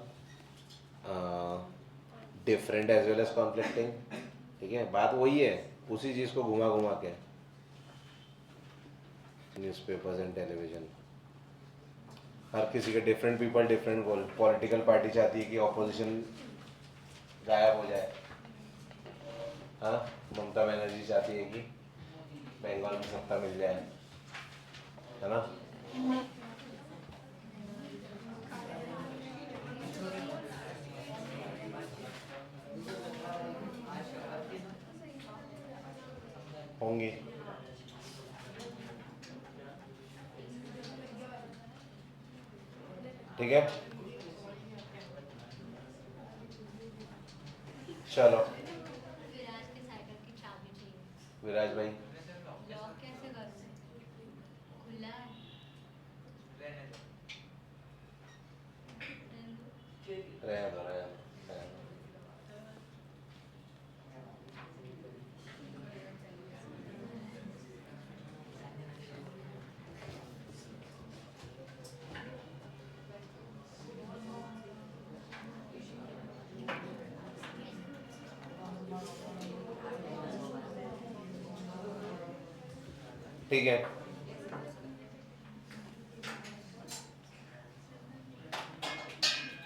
Different as well as conflicting. ठीक है, बात वही है, उसी चीज़ को घुमा घुमा के। न्यूज़पेपर्स एंड टेलीविजन, हर किसी के डिफरेंट पीपल डिफरेंट गोल। पॉलिटिकल पार्टी चाहती है कि ऑपोजिशन गायब हो जाए। हाँ, ममता बनर्जी चाहती है कि बंगाल में सत्ता मिल जाए, है ना? होंगी। ठीक है, चलो विराज के साइकिल की चाबी चाहिए। विराज भाई, लॉक कैसे करूँ? खुला है। रहने दो। रहने दो रहने दो रहने दो। ठीक है,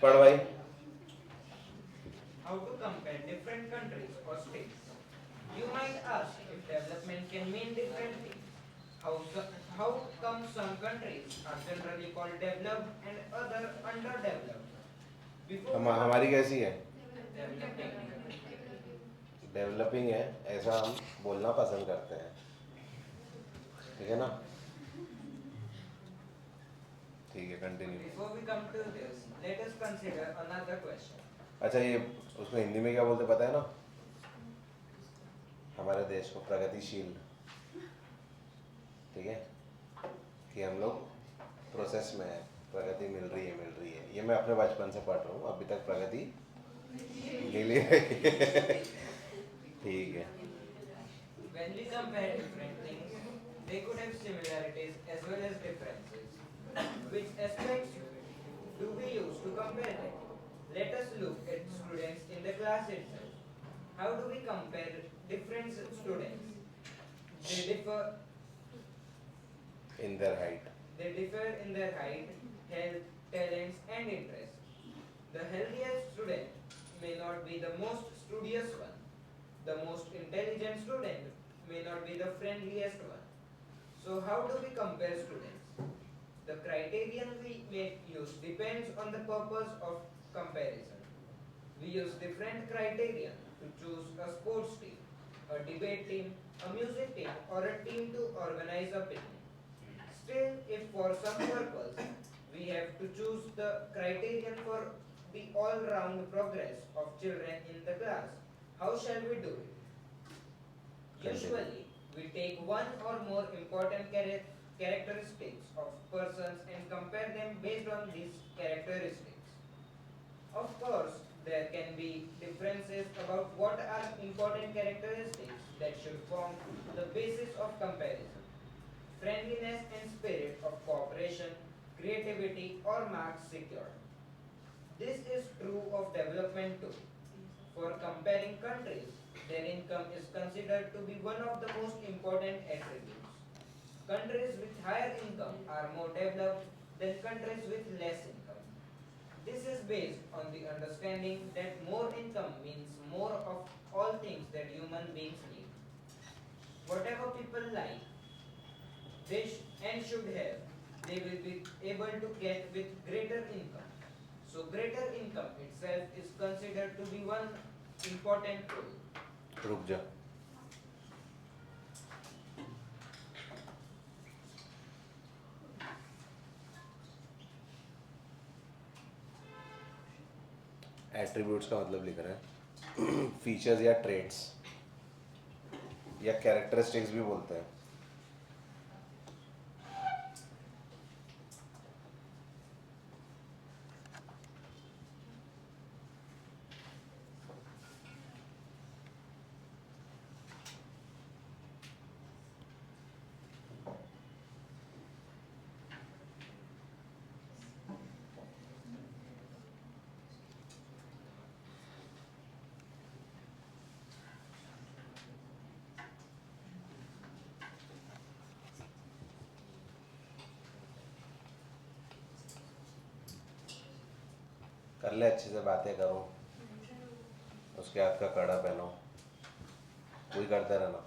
पढ़ भाई। How to compare different countries or states? You might ask if development can mean different things. How come some countries are generally called developed and other underdeveloped? Before we हमारी कैसी है? developing, डेवलपिंग है, ऐसा हम बोलना पसंद करते हैं, ठीक है ना? ठीक है, continue. before we come to this, let us consider another question. अच्छा, ये उसको हिंदी में क्या बोलते पता है ना? हमारे देश को प्रगतिशील, ठीक है, कि हम लोग प्रोसेस में है, प्रगति मिल रही है। ये मैं अपने बचपन से पढ़ रहा हूँ, अभी तक प्रगति मिली है। ठीक है। When we compare different things, they could have similarities as well as differences. Which aspects do we use to compare them? Let us look at students in the class itself. How do we compare different students? They differ In their height. in their height, health, talents, and interests. The healthiest student may not be the most studious one. The most intelligent student may not be the friendliest one. So how do we compare students? The criterion we may use depends on the purpose of comparison. We use different criteria to choose a sports team, a debate team, a music team, or a team to organize a picnic. Still, if for some purpose we have to choose the criterion for the all-round progress of children in the class, how shall we do it? Usually, we take one or more important characteristics of persons and compare them based on these characteristics. Of course, there can be differences about what are important characteristics that should form the basis of comparison. Friendliness and spirit of cooperation, creativity, or marks secured. This is true of development too. For comparing countries, their income is considered to be one of the most important attributes. Countries with higher income are more developed than countries with less income. This is based on the understanding that more income means more of all things that human beings need. Whatever people like, and should have, they will be able to get with greater income. So greater income itself is considered to be one important tool. रुक जा। Attributes का मतलब लिख रहे हैं, features या traits या characteristics भी बोलते हैं। कर ले, अच्छे से बातें करो, उसके हाथ का कड़ा पहनो, वही करते रहना,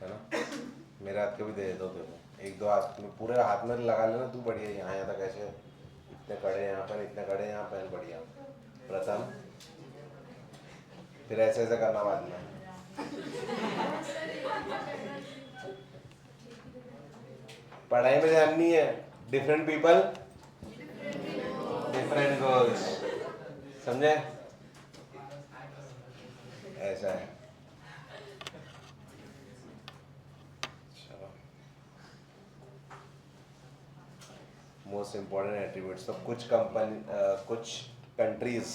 है ना? मेरे हाथ के भी दे दो तेरे को, एक दो हाथ में, पूरे हाथ में लगा लेना तू, बढ़िया यहाँ तक ऐसे, इतने कड़े यहाँ पहन, इतने कड़े यहाँ पहन, बढ़िया। प्रथम, फिर ऐसे ऐसे करना बाद में। पढ़ाई में ध्यान नहीं है। डिफरेंट पीपल डिफरेंट गोल्स, समझे? ऐसा है। मोस्ट इम्पोर्टेंट एट्रीब्यूट्स, तो कुछ कंट्रीज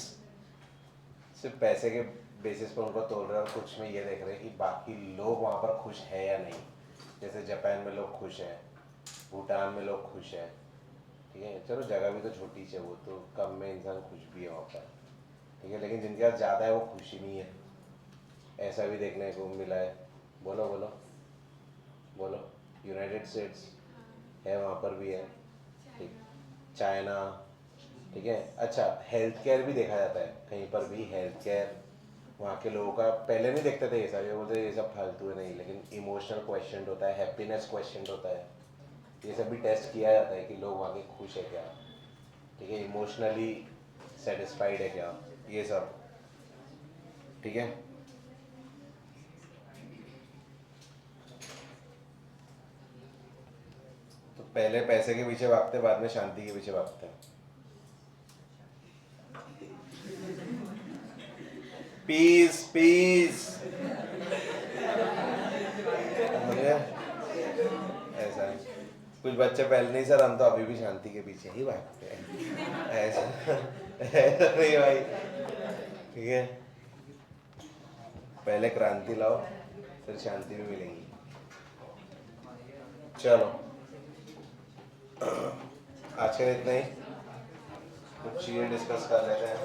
सिर्फ पैसे के बेसिस पर उनको तोड़ रहे हैं और कुछ में ये देख रहे हैं कि बाकी लोग वहाँ पर खुश है या नहीं। जैसे जापान में लोग खुश हैं, भूटान में लोग खुश हैं, ठीक है, चलो जगह भी तो छोटी सी है, वो तो कम में इंसान खुश भी है वहाँ पर, ठीक है, लेकिन जिनके पास ज़्यादा है वो खुशी नहीं है, ऐसा भी देखने को मिला है। बोलो बोलो बोलो। यूनाइटेड स्टेट्स है, वहाँ पर भी है, ठीक, चाइना, ठीक है। अच्छा, हेल्थ केयर भी देखा जाता है कहीं पर भी, हेल्थ केयर वहाँ के लोगों का पहले नहीं देखते थे, ये सब ये बोलते ये सब फालतू है, नहीं, लेकिन इमोशनल क्वेश्चन होता है, हैप्पीनेस क्वेश्चन होता है, ये सब भी टेस्ट किया जाता है कि लोग वहाँ के खुश है क्या, ठीक है, इमोशनली सेटिस्फाइड है क्या, ये सब, ठीक है। तो पहले पैसे के पीछे भागते, बाद में शांति के पीछे भागते हैं। पीस पीस, समझे? ऐसा है। कुछ बच्चे पहले नहीं, सर हम तो अभी भी शांति के पीछे ही भागते हैं, ऐसा ऐसा नहीं भाई, ठीक है। पहले क्रांति लाओ, फिर शांति भी मिलेगी। चलो आज के लिए इतना ही, कुछ चीज़ें डिस्कस कर लेते हैं।